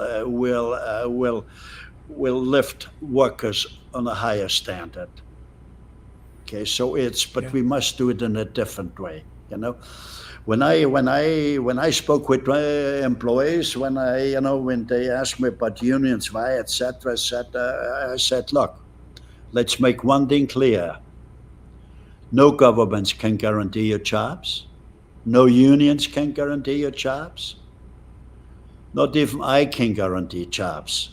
lift workers on a higher standard. Okay, so but we must do it in a different way, you know. When I spoke with employees, when they asked me about unions, why, etc., I said, look, let's make one thing clear: no governments can guarantee your jobs, no unions can guarantee your jobs, not even I can guarantee jobs.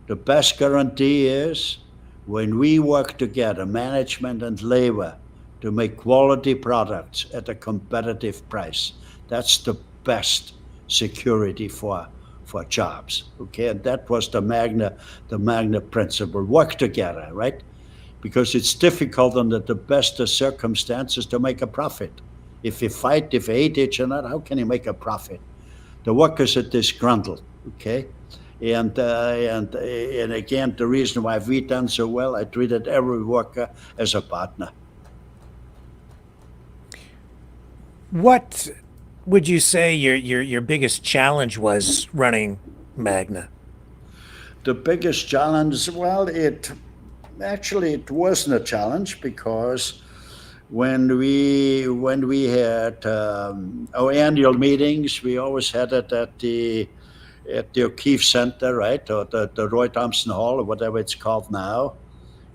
The best guarantee is when we work together, management and labor, to make quality products at a competitive price. That's the best security for jobs. Okay, and that was the Magna principle. Work together, right? Because it's difficult under the best of circumstances to make a profit. If you fight, if you hate each other, how can you make a profit? The workers are disgruntled. Okay. And again, the reason why we done so well, I treated every worker as a partner. What would you say your biggest challenge was running Magna? The biggest challenge, well, it wasn't a challenge, because when we had our annual meetings, we always had it at the O'Keefe Center, right, or the Roy Thompson Hall, or whatever it's called now.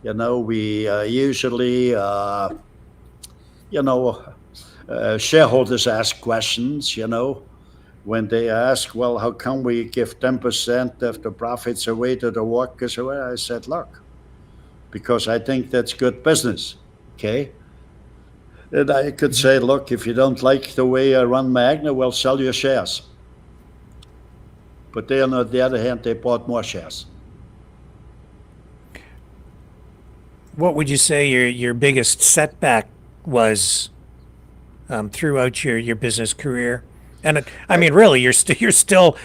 You know, we usually shareholders ask questions, you know, when they ask, well, how come we give 10% of the profits away to the workers? Well, I said, look, because I think that's good business, okay? And I could say, look, if you don't like the way I run Magna, well, sell your shares. But then on the other hand, they bought more shares. What would you say your biggest setback was throughout your business career? And I mean, really, you're still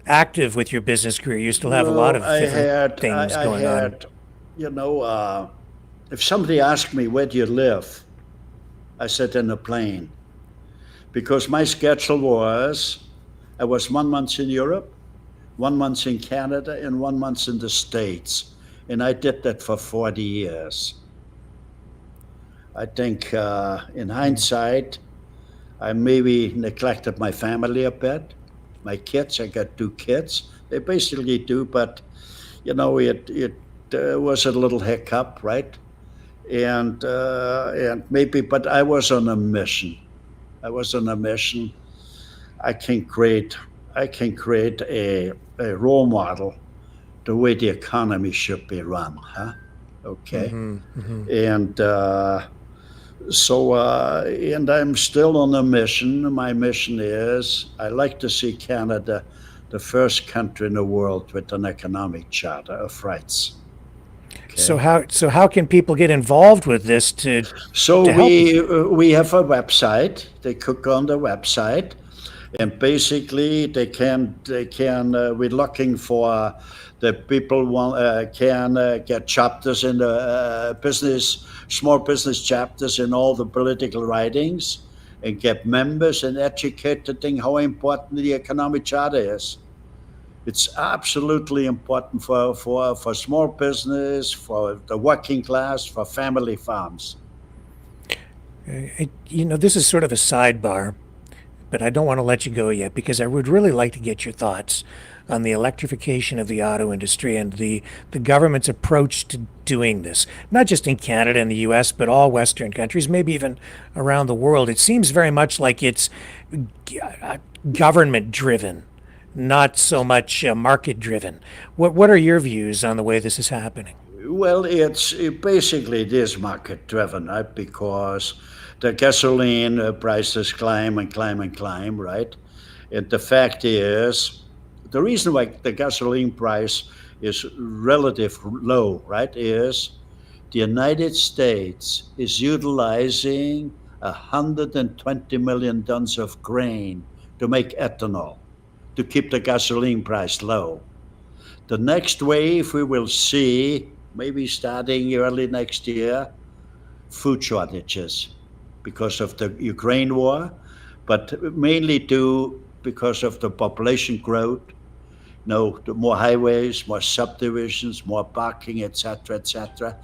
active with your business career. You still have a lot of different things going on. You know, if somebody asked me, where do you live? I said, in a plane. Because my schedule was, I was 1 month in Europe, 1 month in Canada, and 1 month in the States. And I did that for 40 years. I think in hindsight, I maybe neglected my family a bit. My kids, I got 2 kids. They basically do, but you know, it was a little hiccup, right? And maybe, but I was on a mission. I can create a role model the way the economy should be run, huh? Okay. And and I'm still on a mission. My mission is, I like to see Canada the first country in the world with an economic charter of rights. Okay. So how can people get involved with this to help? We have a website. They could go on the website, and basically we're looking for that people can get chapters in the small business chapters in all the political writings, and get members and educated in how important the economic charter is. It's absolutely important for small business, for the working class, for family farms. This is sort of a sidebar, but I don't want to let you go yet because I would really like to get your thoughts on the electrification of the auto industry and the government's approach to doing this, not just in Canada and the US, but all Western countries, maybe even around the world. It seems very much like it's government driven, not so much market driven. What are your views on the way this is happening? Well, basically it is market driven, right? Because the gasoline prices climb and climb and climb, right? And the fact is, the reason why the gasoline price is relatively low, right, is the United States is utilizing 120 million tons of grain to make ethanol, to keep the gasoline price low. The next wave we will see, maybe starting early next year, food shortages because of the Ukraine war, but mainly because of the population growth. The more highways, more subdivisions, more parking, etc., etc.,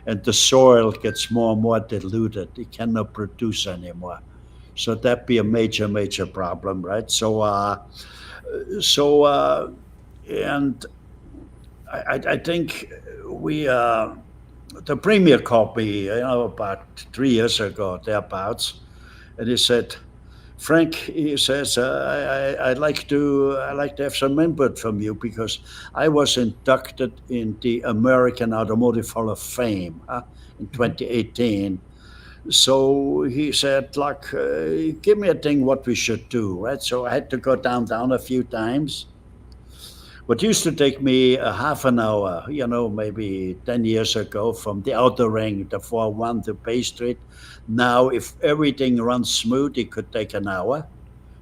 and the soil gets more and more diluted. It cannot produce anymore. So that'd be a major, major problem, right? And I think the premier called me, about 3 years ago, thereabouts, and he said, Frank, he says, I'd like to have some input from you because I was inducted in the American Automotive Hall of Fame in 2018. So he said, look, give me a thing what we should do, right? So I had to go downtown a few times. What used to take me a half an hour, maybe 10 years ago from the outer ring, the 401 to Bay Street. Now, if everything runs smooth, it could take an hour,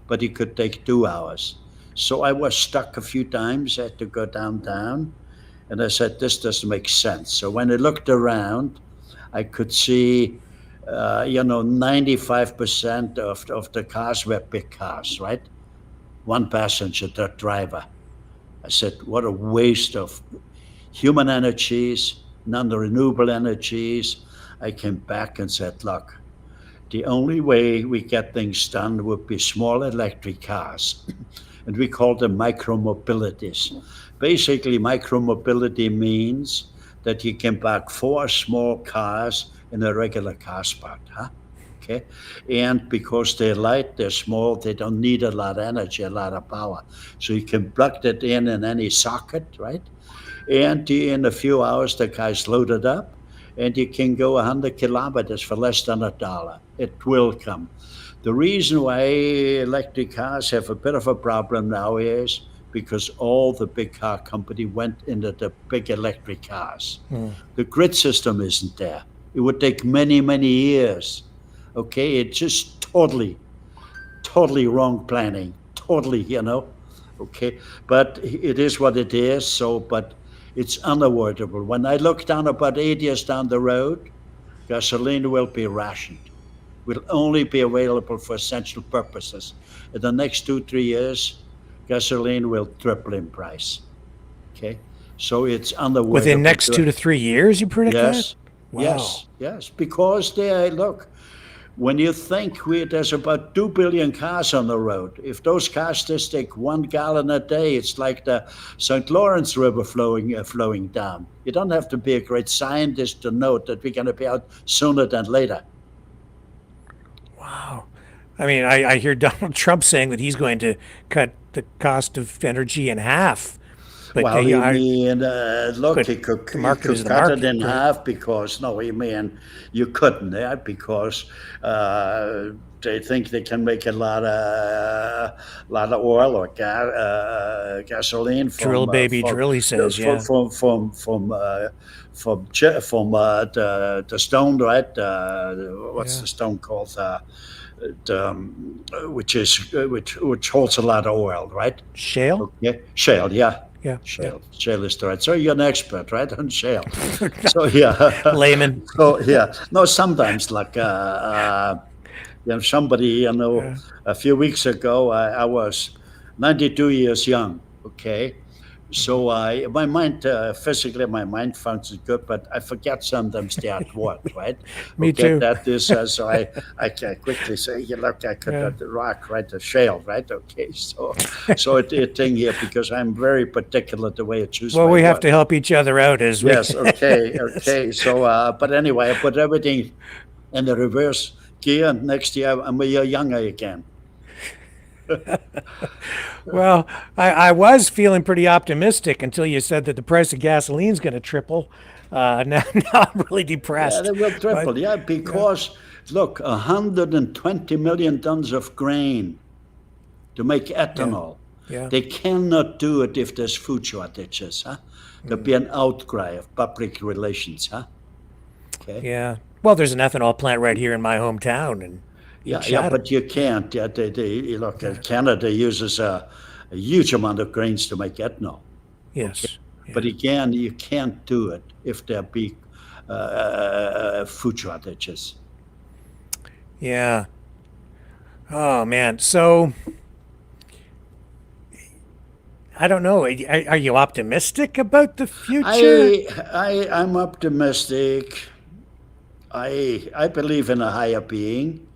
but it could take 2 hours. So I was stuck a few times. I had to go downtown, and I said, this doesn't make sense. So when I looked around, I could see, 95% of the cars were big cars, right? One passenger, the driver. I said, what a waste of human energies, non-renewable energies. I came back and said, look, the only way we get things done would be small electric cars. And we call them micromobilities. Basically, micromobility means that you can park 4 small cars in a regular car spot. Okay, and because they're light, they're small, they don't need a lot of energy, a lot of power. So you can plug that in any socket, right? And in a few hours, the car's loaded up, and you can go 100 kilometers for less than $1. It will come. The reason why electric cars have a bit of a problem now is because all the big car company went into the big electric cars. The grid system isn't there. It would take many, many years. Okay, it's just totally wrong planning. Totally, Okay, but it is what it is. So, but it's unavoidable. When I look down about 8 years down the road, gasoline will be rationed. Will only be available for essential purposes. In the next 2-3 years, gasoline will triple in price. Okay, so it's unavoidable. Within next 2 to 3 years, you predict yes, that? Wow. Yes, because look. When you think there's about 2 billion cars on the road, if those cars just take 1 gallon a day, it's like the St. Lawrence River flowing down. You don't have to be a great scientist to know that we're going to be out sooner than later. Wow. I mean, I hear Donald Trump saying that he's going to cut the cost of energy in half. But look, he could cut it in half because, you couldn't, because they think they can make a lot of oil or gasoline from drill, drill, he says, from the stone, right? What's the stone called? Which holds a lot of oil, right? Shale? Okay. Shale, yeah. Yeah. Shale is the right. So you're an expert, right, on shale. So yeah, Layman. so yeah. No, sometimes like somebody, a few weeks ago, I was 92 years young. Okay, so my mind, physically, my mind functions good, but I forget sometimes the at what, right? Me Okay, too. that is, so I can quickly say, look, I could Yeah. the rock, right, the shale, right? Okay, so it thing here, because I'm very particular the way I choose Well, my we have words. to help each other out as we. Yes, okay. So, but anyway, I put everything in the reverse gear, and next year I'm a year younger again. Well, I was feeling pretty optimistic until you said that the price of gasoline's going to triple. Now I'm really Yeah, depressed. they will But triple. Yeah, because look, 120 million tons of grain to make ethanol. yeah, They cannot do it if there's food shortages, huh? There'll be an outcry of public relations, huh? Okay. yeah. Well, there's an ethanol plant right here in my hometown, and Yeah, but you can't. Yeah, look. Canada uses a huge amount of grains to make ethanol. yes, But again, you can't do it if there be food shortages. yeah. Oh man, so I don't know. Are you optimistic about the future? I'm optimistic. I believe in a higher being.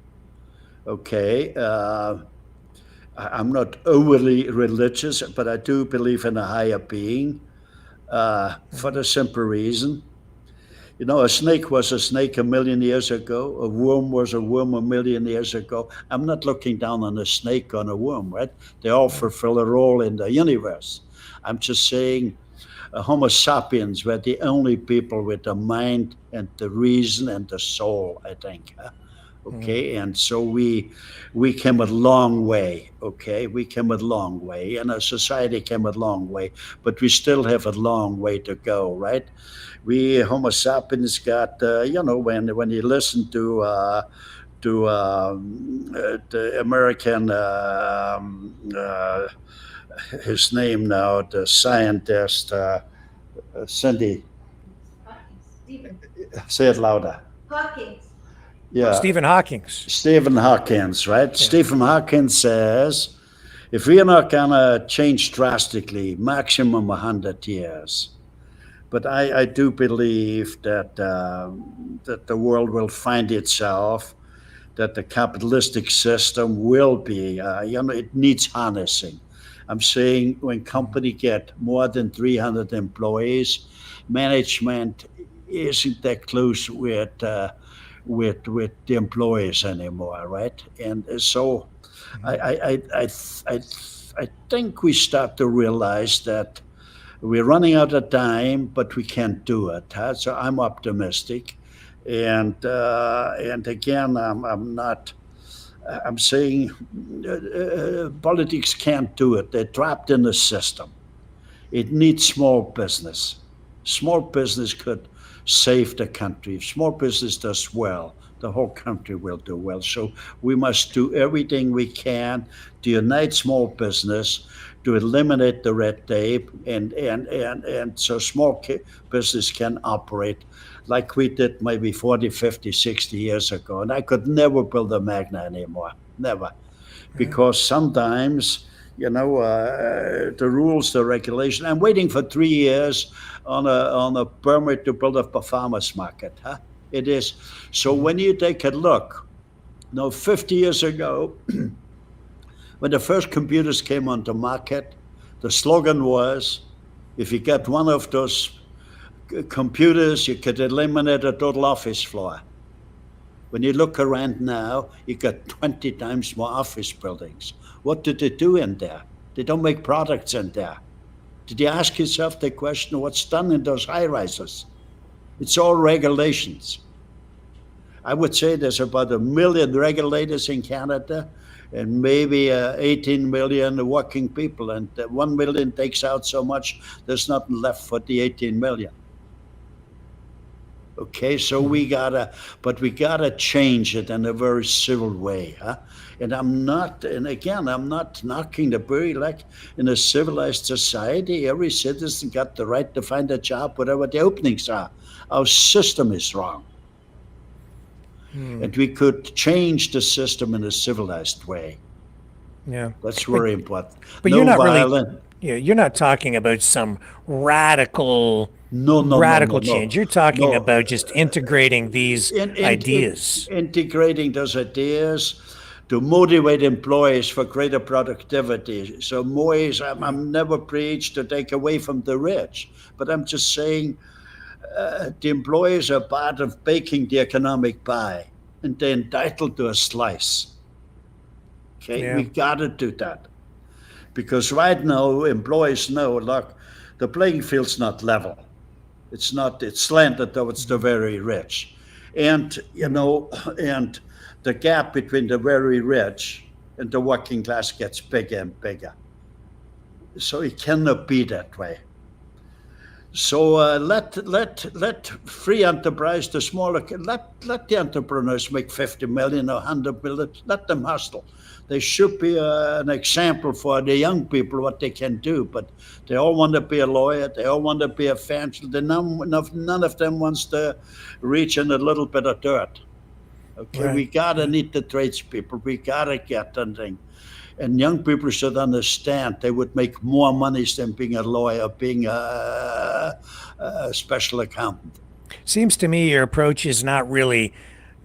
Okay. I'm not overly religious, but I do believe in a higher being for the simple reason. A snake was a snake a million years ago. A worm was a worm a million years ago. I'm not looking down on a snake or on a worm, right? They all fulfill a role in the universe. I'm just saying Homo sapiens were the only people with the mind and the reason and the soul, I think. Okay, and so we came a long way. Okay, we came a long way, and our society came a long way, but we still have a long way to go, right? We Homo sapiens got, when you listen to the American, his name now, the scientist, Cindy, Stephen say it louder. Hawkins. Yeah, Stephen Hawking's. Stephen Hawkins, right? Stephen Hawkins says, if we are not gonna change drastically, maximum 100 years. But I do believe that that the world will find itself, that the capitalistic system will be, it needs harnessing. I'm saying when company get more than 300 employees, management isn't that close with the employees anymore, right? And so I think we start to realize that we're running out of time, but we can't do it. Huh? So I'm optimistic, and again, I'm not. I'm saying politics can't do it. They're trapped in the system. It needs small business. Small business could save the country. If small business does well, the whole country will do well. So we must do everything we can to unite small business, to eliminate the red tape, and so small business can operate like we did maybe 40, 50, 60 years ago. And I could never build a Magna anymore, never. Because sometimes, the rules, the regulation, I'm waiting for 3 years on a permit to build a farmer's market. Huh? It is. So when you take a look, 50 years ago, when the first computers came on the market, the slogan was, if you get one of those computers, you could eliminate a total office floor. When you look around now, you got 20 times more office buildings. What do they do in there? They don't make products in there. Did you ask yourself the question, what's done in those high rises? It's all regulations. I would say there's about 1 million regulators in Canada and maybe 18 million working people. And 1 million takes out so much, there's nothing left for the 18 million. Okay, so we gotta change it in a very civil way, huh? And I'm not knocking the very, like, in a civilized society, every citizen got the right to find a job, whatever the openings are. Our system is wrong. And we could change the system in a civilized way. Yeah. That's very important. But No you're not violence. really, yeah, you're not talking about some radical No. change. You're talking No. about just integrating these ideas. Integrating those ideas to motivate employees for greater productivity. So more is, I'm never preached to take away from the rich, but I'm just saying the employees are part of baking the economic pie, and they're entitled to a slice. Okay, Yeah. we got to do that. Because right now, employees know, look, the playing field's not level. It's slanted towards the very rich. And, and the gap between the very rich and the working class gets bigger and bigger. So it cannot be that way. So let free enterprise, the smaller, let the entrepreneurs make 50 million or 100 million. Let them hustle. They should be an example for the young people what they can do. But they all want to be a lawyer. They all want to be a financial. None of them wants to reach in a little bit of dirt. Okay, Right. we gotta need the tradespeople. We gotta get that thing. And young people should understand they would make more money than being a lawyer, being a special accountant. Seems to me your approach is not really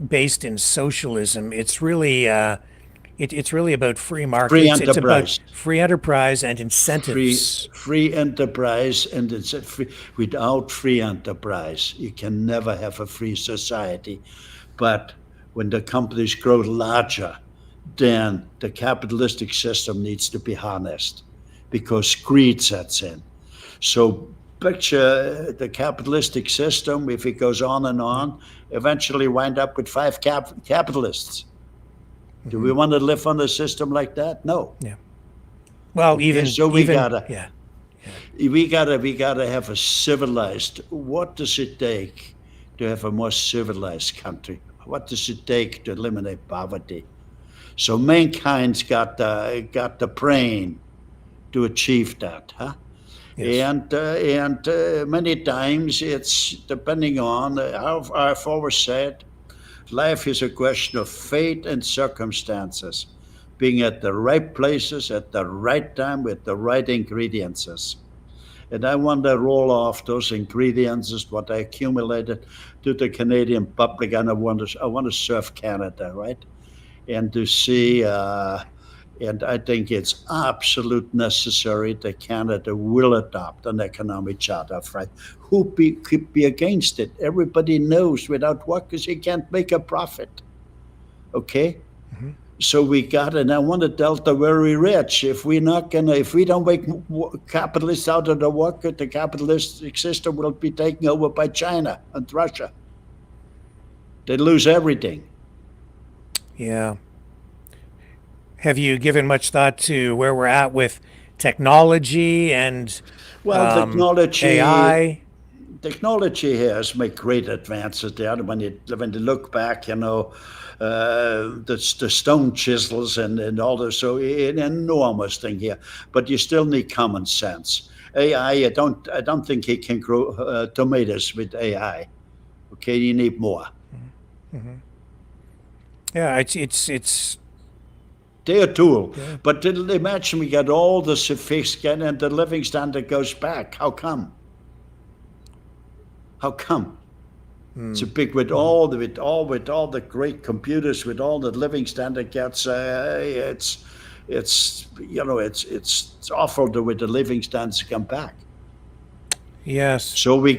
based in socialism. It's really it's really about free markets. Free It's about enterprise. free enterprise and Free, incentives. free enterprise, and it's without free enterprise, you can never have a free society. But when the companies grow larger, then the capitalistic system needs to be harnessed because greed sets in. So picture the capitalistic system, if it goes on and on, eventually wind up with five capitalists. Do we want to live on a system like that? No. Yeah. Well, even so we even gotta- yeah. We gotta have a civilized. What does it take to have a more civilized country? What does it take to eliminate poverty? So mankind's got the brain to achieve that, huh? Yes. And many times it's depending on how I've always said, life is a question of fate and circumstances, being at the right places at the right time with the right ingredients. And I want to roll off those ingredients, what I accumulated, to the Canadian public, and I want to serve Canada, right? And to see, and I think it's absolute necessary that Canada will adopt an economic charter of right. Who could be against it? Everybody knows without workers, you can't make a profit. Okay? So we got, and I want to tell the very rich, if we don't make capitalists out of the worker, the capitalistic system will be taken over by China and Russia. They lose everything. Yeah. Have you given much thought to where we're at with technology and Well, AI? technology has made great advances there. When you look back, the stone chisels and all this, so an enormous thing here. But you still need common sense. AI, I don't think you can grow tomatoes with AI. Okay, you need more. Yeah, it's They're a tool. Yeah. But imagine we get all the sophisticated and the living standard goes back. How come? How come? It's a big with all the great computers, with all the living standard gets. It's awful to with the living standards come back. Yes. So we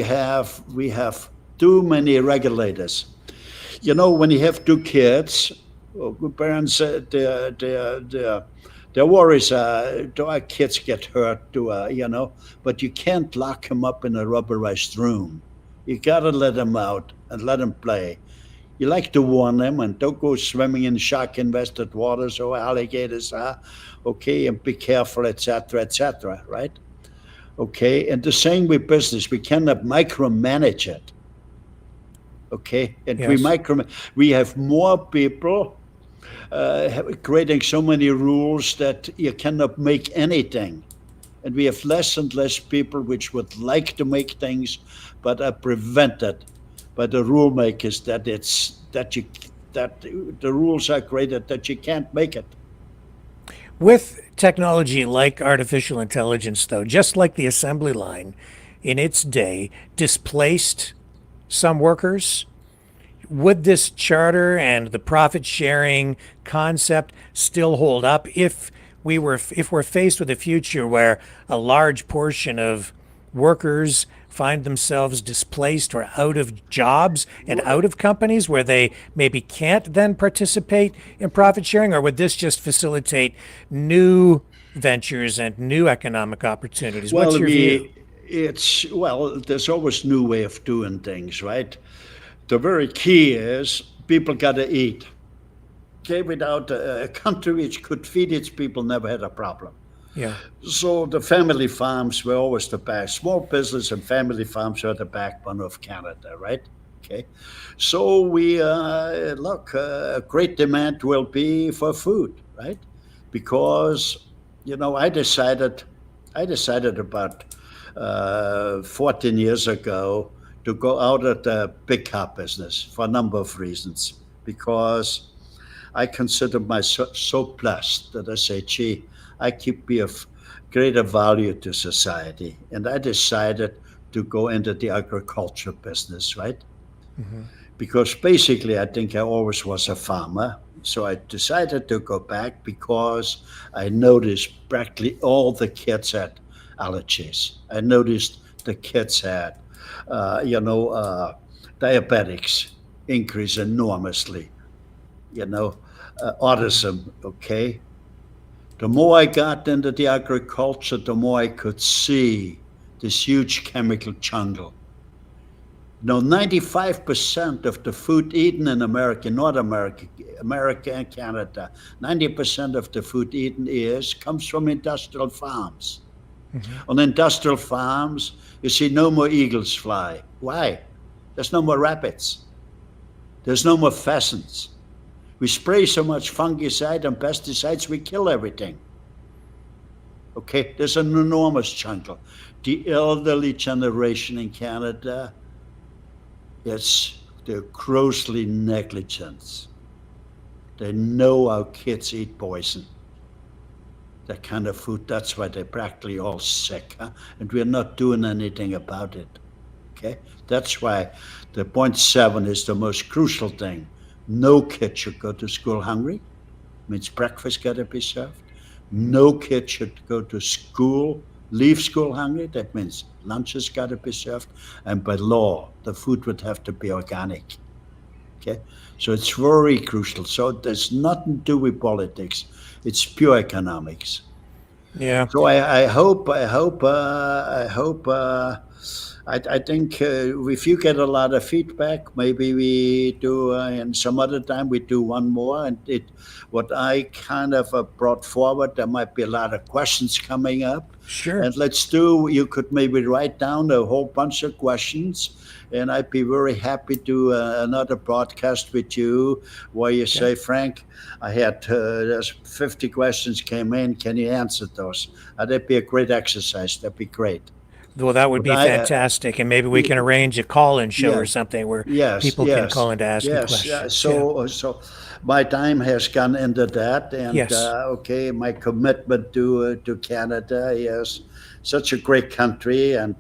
have too many regulators. When you have two kids, parents, their worries are, do our kids get hurt? But you can't lock them up in a rubberized room. You gotta let them out and let them play. You like to warn them and don't go swimming in shark-infested waters or alligators are, okay, and be careful, etc., right? Okay, and the same with business. We cannot micromanage it. Okay, and Yes. we have more people creating so many rules that you cannot make anything. And we have less and less people which would like to make things, but are prevented by the rule makers that the rules are created that you can't make it. With technology like artificial intelligence, though, just like the assembly line in its day displaced some workers, would this charter and the profit sharing concept still hold up if we're faced with a future where a large portion of workers find themselves displaced or out of jobs and out of companies where they maybe can't then participate in profit sharing? Or would this just facilitate new ventures and new economic opportunities? What's Well, your view? there's always new way of doing things, right? The very key is people got to eat. Okay, without a country which could feed its people never had a problem. Yeah. So the family farms were always the back. Small business and family farms are the backbone of Canada, right? Okay, so we look. Great demand will be for food, right? Because I decided about 14 years ago to go out of the big car business for a number of reasons. Because I consider myself so blessed that I say, gee, I could be of greater value to society. And I decided to go into the agriculture business, right? Hmm. Because basically, I think I always was a farmer. So I decided to go back because I noticed practically all the kids had allergies. I noticed the kids had, diabetics increase enormously, autism, okay? The more I got into the agriculture, the more I could see this huge chemical jungle. 95% of the food eaten in America, North America, America and Canada, 90% of the food eaten comes from industrial farms. Hmm. On industrial farms, you see no more eagles fly. Why? There's no more rabbits. There's no more pheasants. We spray so much fungicide and pesticides, we kill everything. Okay, there's an enormous jungle. The elderly generation in Canada, they're grossly negligent. They know our kids eat poison. That kind of food, that's why they're practically all sick. Huh? And we're not doing anything about it. Okay? That's why the point 7 is the most crucial thing. No kid should go to school hungry. Means breakfast got to be served. No kid should go to school, leave school hungry. That means lunch has got to be served. And by law, the food would have to be organic. Okay? So it's very crucial. So there's nothing to do with politics. It's pure economics. Yeah. So I think if you get a lot of feedback, maybe we do, and some other time we do one more. And what I kind of brought forward, there might be a lot of questions coming up. Sure. And you could maybe write down a whole bunch of questions. And I'd be very happy to do another broadcast with you where you say, Frank, I had there's 50 questions came in. Can you answer those? That'd be a great exercise. That'd be great. Well, that would be fantastic, and maybe we can arrange a call-in show or something where people can call in to ask you questions. So my time has gone into that, and Yes. My commitment to Canada is such a great country, and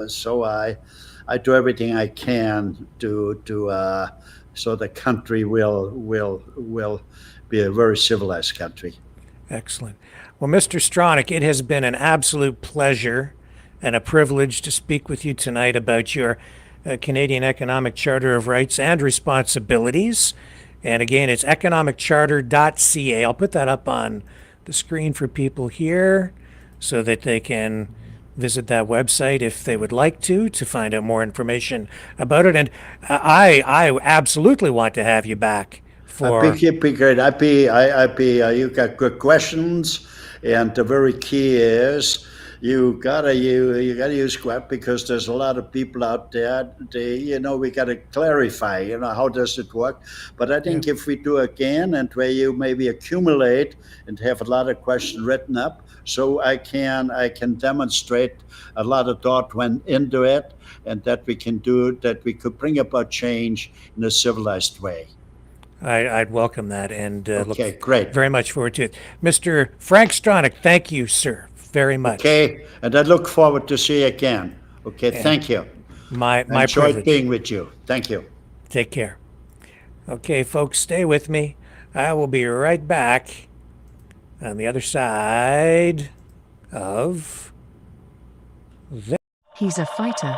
so I do everything I can to so the country will be a very civilized country. Excellent. Well, Mr. Stronach, it has been an absolute pleasure and a privilege to speak with you tonight about your Canadian Economic Charter of Rights and Responsibilities. And again, it's economiccharter.ca. I'll put that up on the screen for people here so that they can visit that website if they would like to find out more information about it. And I absolutely want to have you back for. I think be great. You got good questions, and the very key is you gotta use Grab because there's a lot of people out there. We gotta clarify. How does it work? But I think if we do again, and where you maybe accumulate and have a lot of questions written up, so I can demonstrate a lot of thought went into it, and that we could bring about change in a civilized way. I'd welcome that and Okay, look great. very much forward to it. Mr. Frank Stronach, thank you, sir, very much. Okay, and I look forward to see you again. Okay, thank you. My Enjoyed privilege. being with you. Thank you. Take care. Okay, folks, stay with me. I will be right back on the other side of that. He's a fighter.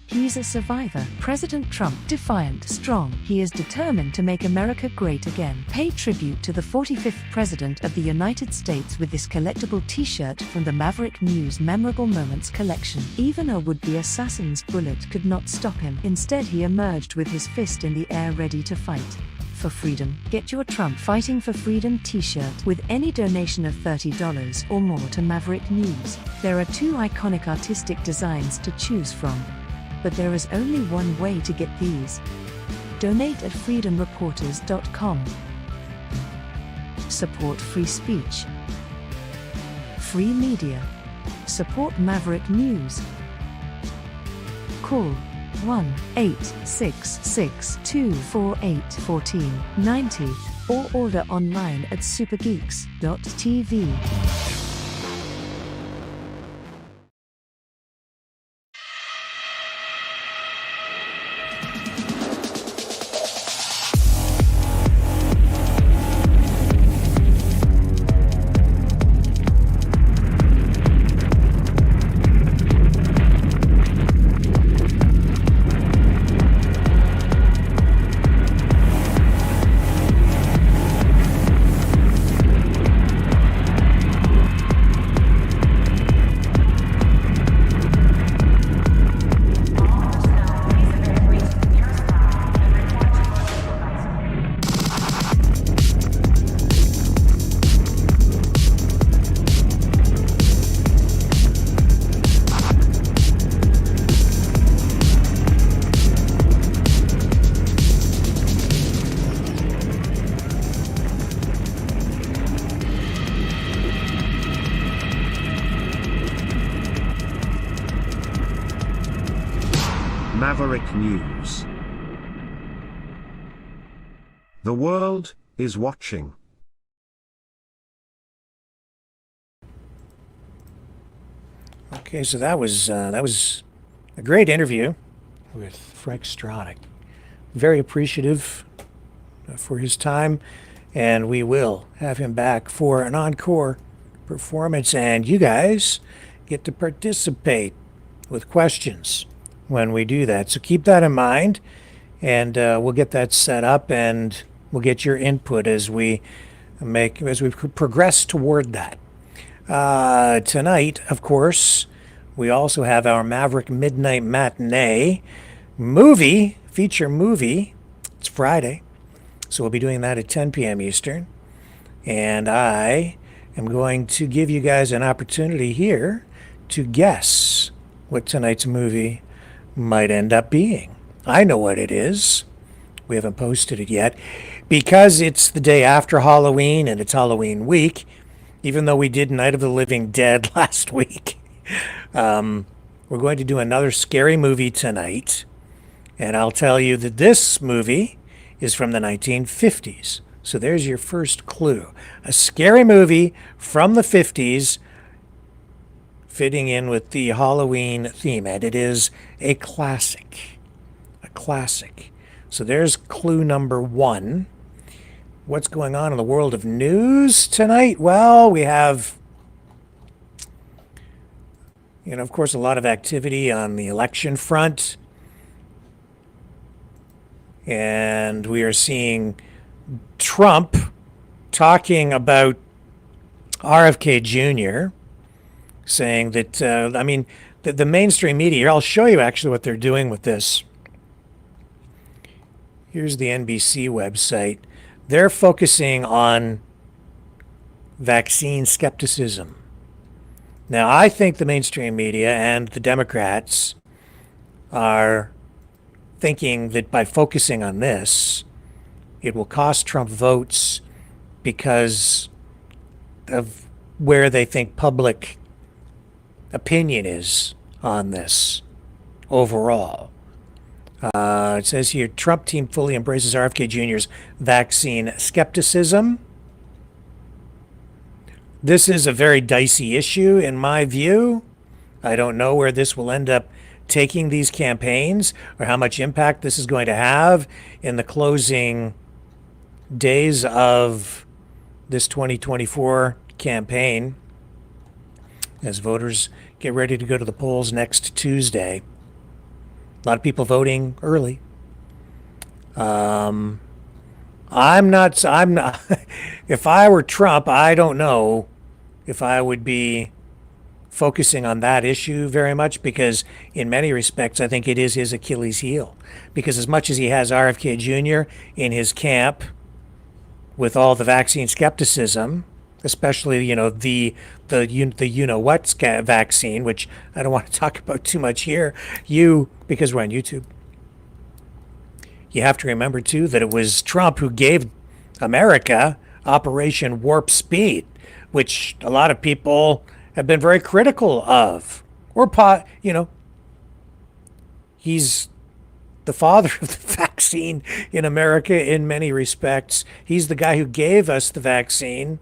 He's a survivor. President Trump, defiant, strong. He is determined to make America great again. Pay tribute to the 45th President of the United States with this collectible t-shirt from the Maverick News Memorable Moments collection. Even a would-be assassin's bullet could not stop him. Instead, he emerged with his fist in the air ready to fight. For freedom. Get your Trump Fighting for Freedom t-shirt with any donation of $30 or more to Maverick News. There are 2 iconic artistic designs to choose from. But there is only one way to get these. Donate at freedomreporters.com. Support free speech. Free media. Support Maverick News. Call 1-866-248-1490 or order online at supergeeks.tv. Maverick News. The world is watching. Okay, so that was a great interview with Frank Stronach. Very appreciative for his time, and we will have him back for an encore performance, and you guys get to participate with questions when we do that. So keep that in mind, and we'll get that set up, and we'll get your input as we progress toward that. Tonight, of course, we also have our Maverick Midnight Matinee feature movie. It's Friday, so we'll be doing that at 10 p.m. Eastern. And I am going to give you guys an opportunity here to guess what tonight's movie might end up being. I know what it is. We haven't posted it yet because it's the day after Halloween and it's Halloween week, even though we did Night of the Living Dead last week. We're going to do another scary movie tonight, and I'll tell you that this movie is from the 1950s. So there's your first clue. A scary movie from the 50s fitting in with the Halloween theme, and it is a classic. A classic. So there's clue number 1. What's going on in the world of news tonight? Well, we have, of course, a lot of activity on the election front. And we are seeing Trump talking about RFK Jr., saying that, the mainstream media, I'll show you actually what they're doing with this. Here's the NBC website. They're focusing on vaccine skepticism. Now, I think the mainstream media and the Democrats are thinking that by focusing on this, it will cost Trump votes because of where they think public opinion is on this overall. It says here, Trump team fully embraces RFK Jr.'s vaccine skepticism. This is a very dicey issue in my view. I don't know where this will end up taking these campaigns or how much impact this is going to have in the closing days of this 2024 campaign as voters get ready to go to the polls next Tuesday. A lot of people voting early. I'm not, if I were Trump, I don't know if I would be focusing on that issue very much, because in many respects, I think it is his Achilles heel. Because as much as he has RFK Jr. in his camp with all the vaccine skepticism, especially, the you-know-what vaccine, which I don't want to talk about too much here, because we're on YouTube. You have to remember, too, that it was Trump who gave America Operation Warp Speed, which a lot of people have been very critical of. He's the father of the vaccine in America in many respects. He's the guy who gave us the vaccine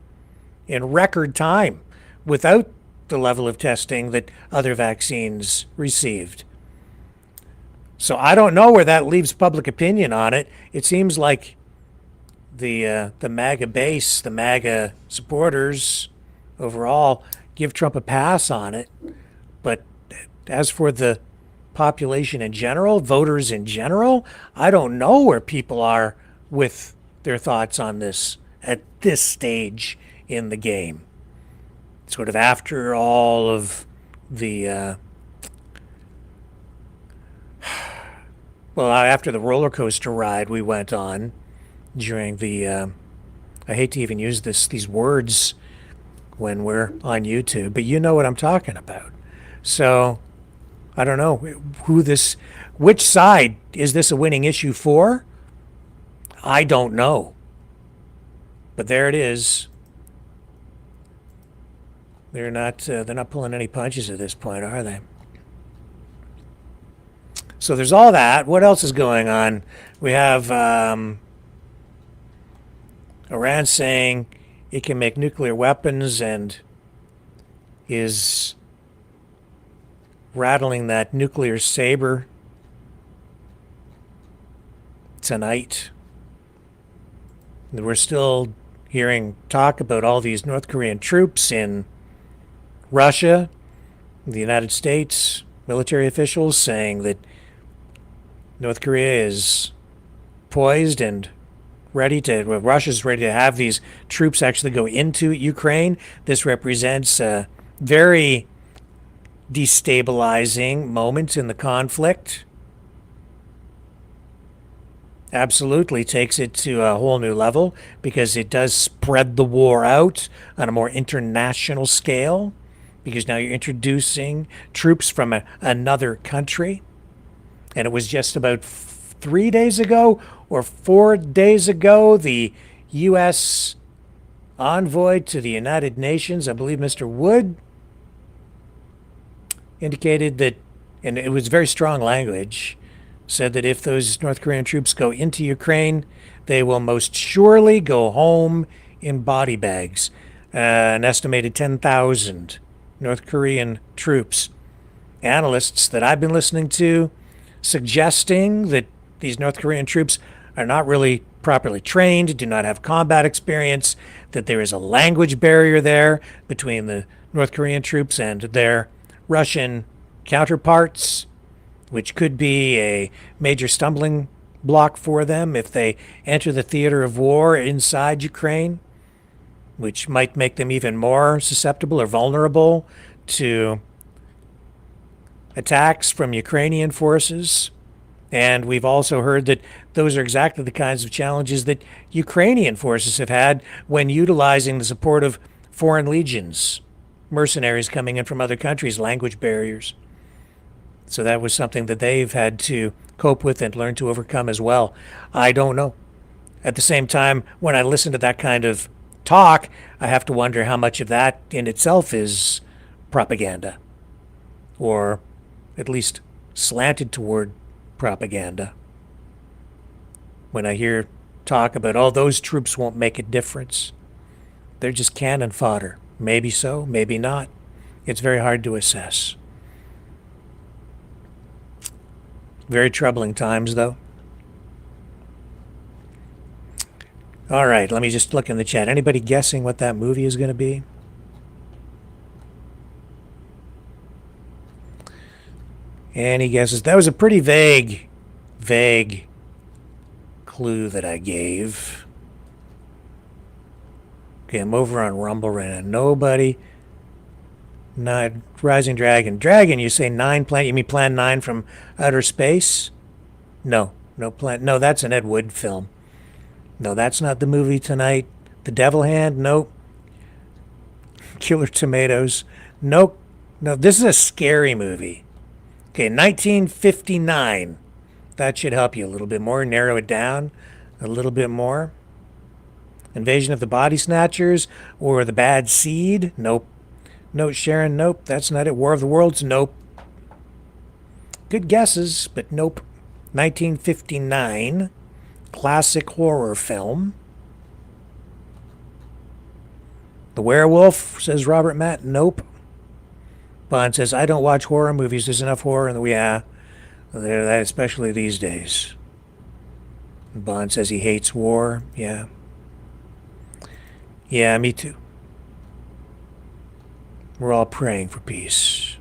in record time without the level of testing that other vaccines received. So I don't know where that leaves public opinion on it. It seems like the MAGA base, the MAGA supporters overall give Trump a pass on it. But as for the population in general, voters in general, I don't know where people are with their thoughts on this at this stage in the game. Sort of after all of the after the roller coaster ride we went on during the I hate to even use these words when we're on YouTube, but you know what I'm talking about. So I don't know which side is this a winning issue for? I don't know. But there it is. They're not pulling any punches at this point, are they? So there's all that. What else is going on? We have Iran saying it can make nuclear weapons and is rattling that nuclear saber tonight. We're still hearing talk about all these North Korean troops in Russia, the United States, military officials saying that North Korea is poised and Russia's ready to have these troops actually go into Ukraine. This represents a very destabilizing moment in the conflict. Absolutely takes it to a whole new level because it does spread the war out on a more international scale, because now you're introducing troops from another country. And it was just about 3 days ago or 4 days ago, the U.S. envoy to the United Nations, I believe Mr. Wood, indicated that, and it was very strong language, said that if those North Korean troops go into Ukraine, they will most surely go home in body bags. An estimated 10,000 North Korean troops. Analysts that I've been listening to suggesting that these North Korean troops are not really properly trained, do not have combat experience, that there is a language barrier there between the North Korean troops and their Russian counterparts, which could be a major stumbling block for them if they enter the theater of war inside Ukraine, which might make them even more susceptible or vulnerable to attacks from Ukrainian forces. And we've also heard that those are exactly the kinds of challenges that Ukrainian forces have had when utilizing the support of foreign legions mercenaries coming in from other countries, language barriers. So that was something that they've had to cope with and learn to overcome as well. I don't know. At the same time, when I listen to that kind of talk, I have to wonder how much of that in itself is propaganda, or at least slanted toward propaganda. When I hear talk about, oh, those troops won't make a difference, they're just cannon fodder. Maybe so, maybe not. It's very hard to assess. Very troubling times, though. All right, let me just look in the chat. Anybody guessing what that movie is going to be? Any guesses? That was a pretty vague clue that I gave. Okay, I'm over on Rumble right now. Nobody. Not Rising Dragon. Dragon, you say 9 planet? You mean Plan 9 from outer space? No, no, that's an Ed Wood film. No, that's not the movie tonight. The Devil Hand? Nope. Killer Tomatoes? Nope. No, this is a scary movie. Okay, 1959. That should help you a little bit more. Narrow it down a little bit more. Invasion of the Body Snatchers or The Bad Seed? Nope. No, Sharon, nope. That's not it. War of the Worlds? Nope. Good guesses, but nope. 1959. Classic horror film. The Werewolf, says Robert Matt. Nope. Bond says, I don't watch horror movies. There's enough horror in the... Yeah, especially these days. Bond says he hates war. Yeah. Yeah, me too. We're all praying for peace.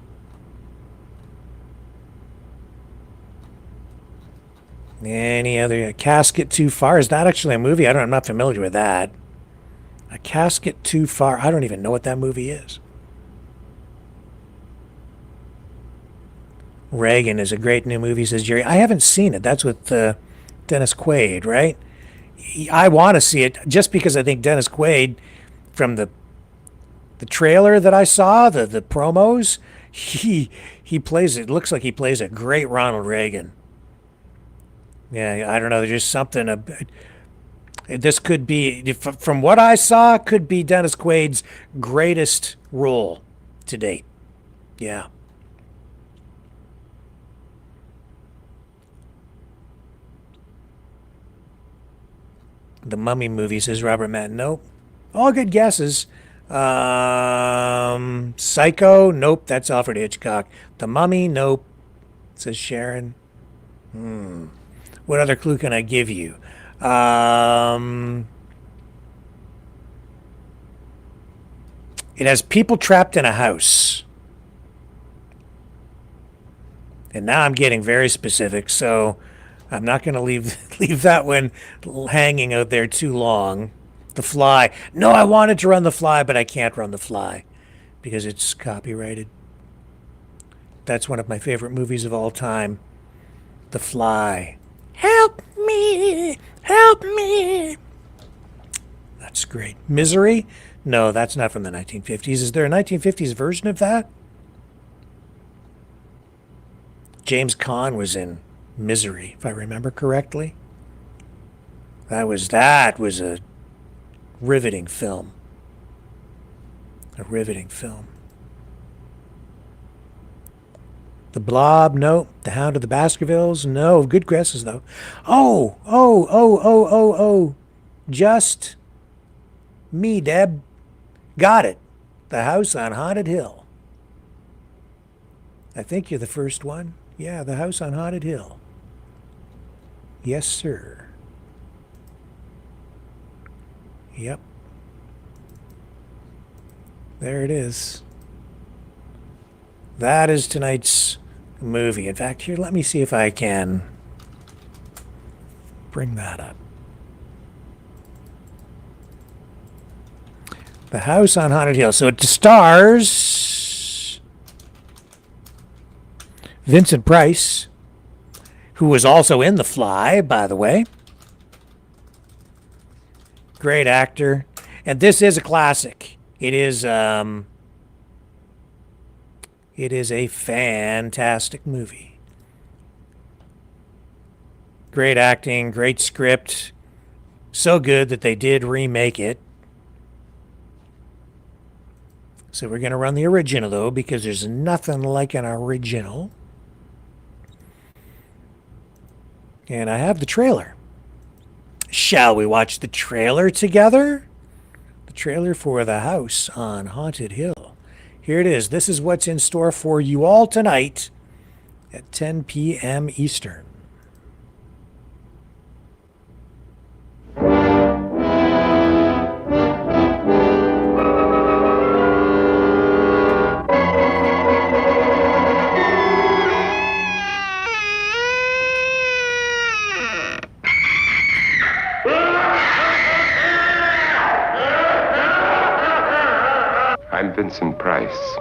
Any other? Casket Too Far? Is that actually a movie? I'm not familiar with that. A Casket Too Far? I don't even know what that movie is. Reagan is a great new movie, says Jerry. I haven't seen it. That's with Dennis Quaid, right? I want to see it just because I think Dennis Quaid, from the trailer that I saw, the promos, he plays, it looks like he plays a great Ronald Reagan. Yeah, I don't know. There's just something. This could be, from what I saw, could be Dennis Quaid's greatest role to date. Yeah. The Mummy movie, says Robert Matt. Nope. All good guesses. Psycho? Nope. That's Alfred Hitchcock. The Mummy? Nope. Says Sharon. What other clue can I give you? It has people trapped in a house. And now I'm getting very specific, so I'm not going to leave that one hanging out there too long. The Fly. No, I wanted to run The Fly, but I can't run The Fly because it's copyrighted. That's one of my favorite movies of all time. The Fly. Help me! Help me! That's great. Misery? No, that's not from the 1950s. Is there a 1950s version of that? James Caan was in Misery, if I remember correctly. That was a riveting film. A riveting film. The Blob, no. The Hound of the Baskervilles, no. Good guesses, though. Oh. Just me, Deb. Got it. The House on Haunted Hill. I think you're the first one. Yeah, The House on Haunted Hill. Yes, sir. Yep. There it is. That is tonight's movie. In fact, here, let me see if I can bring that up. The House on Haunted Hill. So it stars Vincent Price, who was also in The Fly, by the way. Great actor. And this is a classic. It is It is a fantastic movie. Great acting, great script. So good that they did remake it. So we're going to run the original, though, because there's nothing like an original. And I have the trailer. Shall we watch the trailer together? The trailer for The House on Haunted Hill. Here it is. This is what's in store for you all tonight at 10 p.m. Eastern. I'm Vincent Price,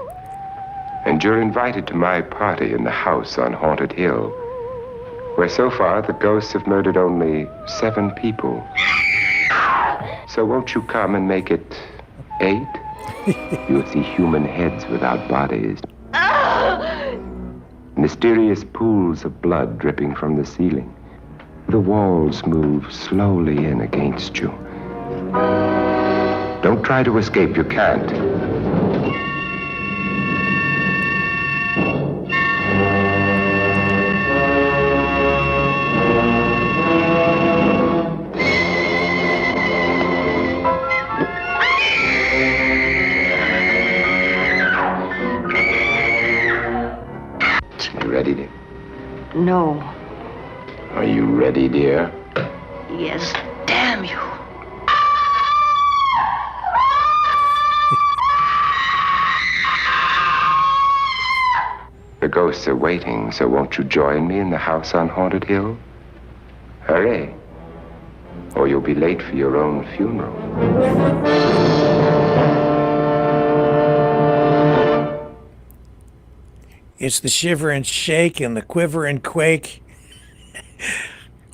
and you're invited to my party in the house on Haunted Hill, where so far the ghosts have murdered only 7 people. So won't you come and make it 8? You'll see human heads without bodies. Mysterious pools of blood dripping from the ceiling. The walls move slowly in against you. Don't try to escape, you can't. You ready, dear? No. Are you ready, dear? Yes, damn you. The ghosts are waiting, so won't you join me in the house on Haunted Hill? Hurry, or you'll be late for your own funeral. It's the shiver and shake and the quiver and quake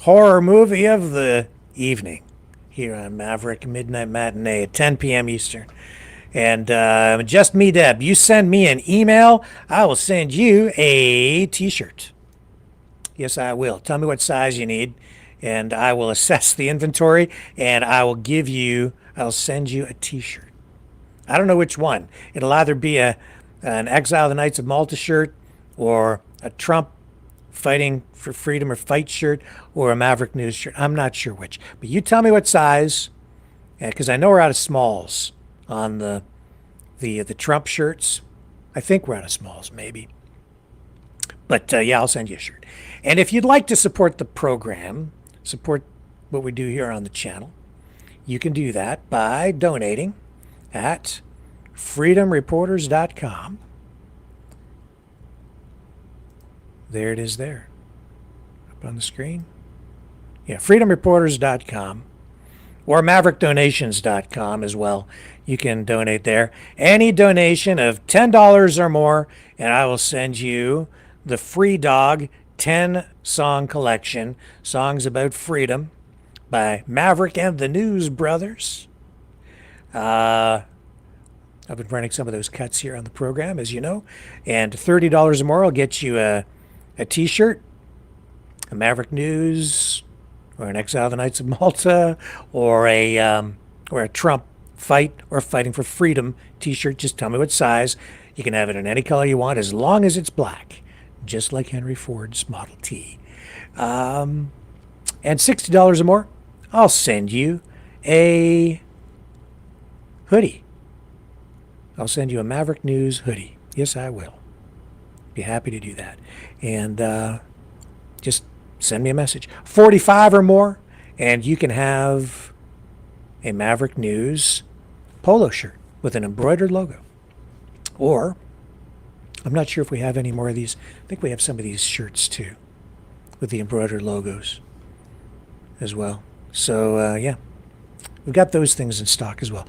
horror movie of the evening here on Maverick Midnight Matinee at 10 p.m. Eastern. And just me, Deb. You send me an email, I will send you a t-shirt. Yes, I will. Tell me what size you need, and I will assess the inventory, and I'll send you a t-shirt. I don't know which one. It'll either be an Exile of the Knights of Malta shirt, or a Trump Fighting for Freedom or Fight shirt, or a Maverick News shirt. I'm not sure which. But you tell me what size, because I know we're out of smalls on the Trump shirts. I think we're out of smalls, maybe. But yeah, I'll send you a shirt. And if you'd like to support the program, support what we do here on the channel, you can do that by donating at freedomreporters.com. There it is there, up on the screen. Yeah, freedomreporters.com or maverickdonations.com as well. You can donate there. Any donation of $10 or more, and I will send you the Free Dog 10-song collection, Songs About Freedom, by Maverick and the News Brothers. I've been running some of those cuts here on the program, as you know. And $30 or more will get you a t-shirt, a Maverick News, or an Exile of the Knights of Malta, or a Trump Fight or Fighting for Freedom t-shirt. Just tell me what size. You can have it in any color you want, as long as it's black, just like Henry Ford's Model T. And $60 or more, I'll send you a hoodie. I'll send you a Maverick News hoodie. Yes, I will. Be happy to do that. And just send me a message. 45 or more, and you can have a Maverick News polo shirt with an embroidered logo. Or, I'm not sure if we have any more of these. I think we have some of these shirts too, with the embroidered logos as well. So, yeah, we've got those things in stock as well.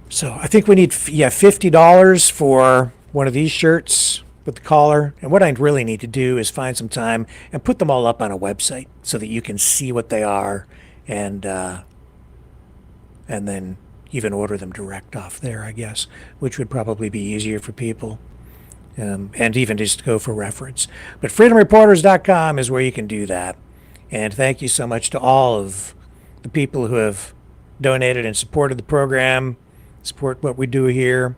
So I think we need, $50 for one of these shirts with the collar. And what I really need to do is find some time and put them all up on a website so that you can see what they are, and then even order them direct off there, I guess, which would probably be easier for people and even just go for reference. But freedomreporters.com is where you can do that. And thank you so much to all of the people who have donated and supported the program, support what we do here.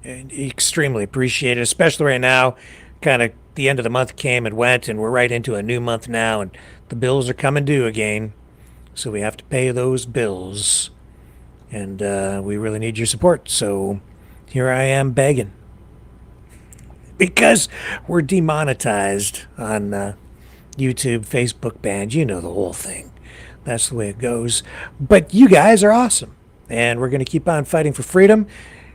And extremely appreciate it, especially right now. Kind of the end of the month came and went, and we're right into a new month now, and the bills are coming due again. So we have to pay those bills. And we really need your support. So here I am begging. Because we're demonetized on YouTube, Facebook banned. You know the whole thing. That's the way it goes. But you guys are awesome. And we're going to keep on fighting for freedom.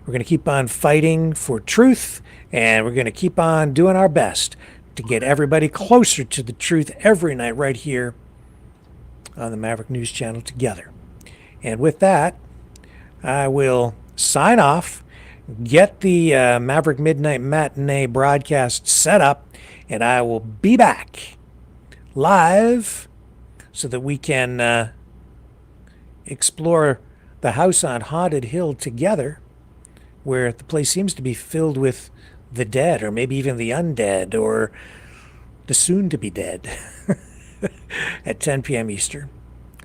We're going to keep on fighting for truth. And we're going to keep on doing our best to get everybody closer to the truth every night right here on the Maverick News Channel together. And with that, I will sign off, get the Maverick Midnight Matinee broadcast set up, and I will be back live so that we can explore the house on Haunted Hill together, where the place seems to be filled with the dead, or maybe even the undead, or the soon-to-be dead, at 10 p.m. Eastern.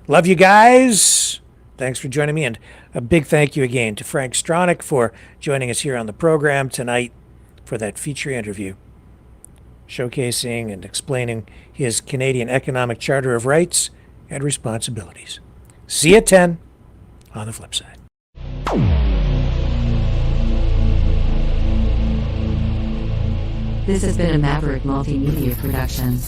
Love you guys. Thanks for joining me, and a big thank you again to Frank Stronach for joining us here on the program tonight for that feature interview, showcasing and explaining his Canadian Economic Charter of Rights and Responsibilities. See you at 10 on the flip side. This has been a Maverick Multimedia production.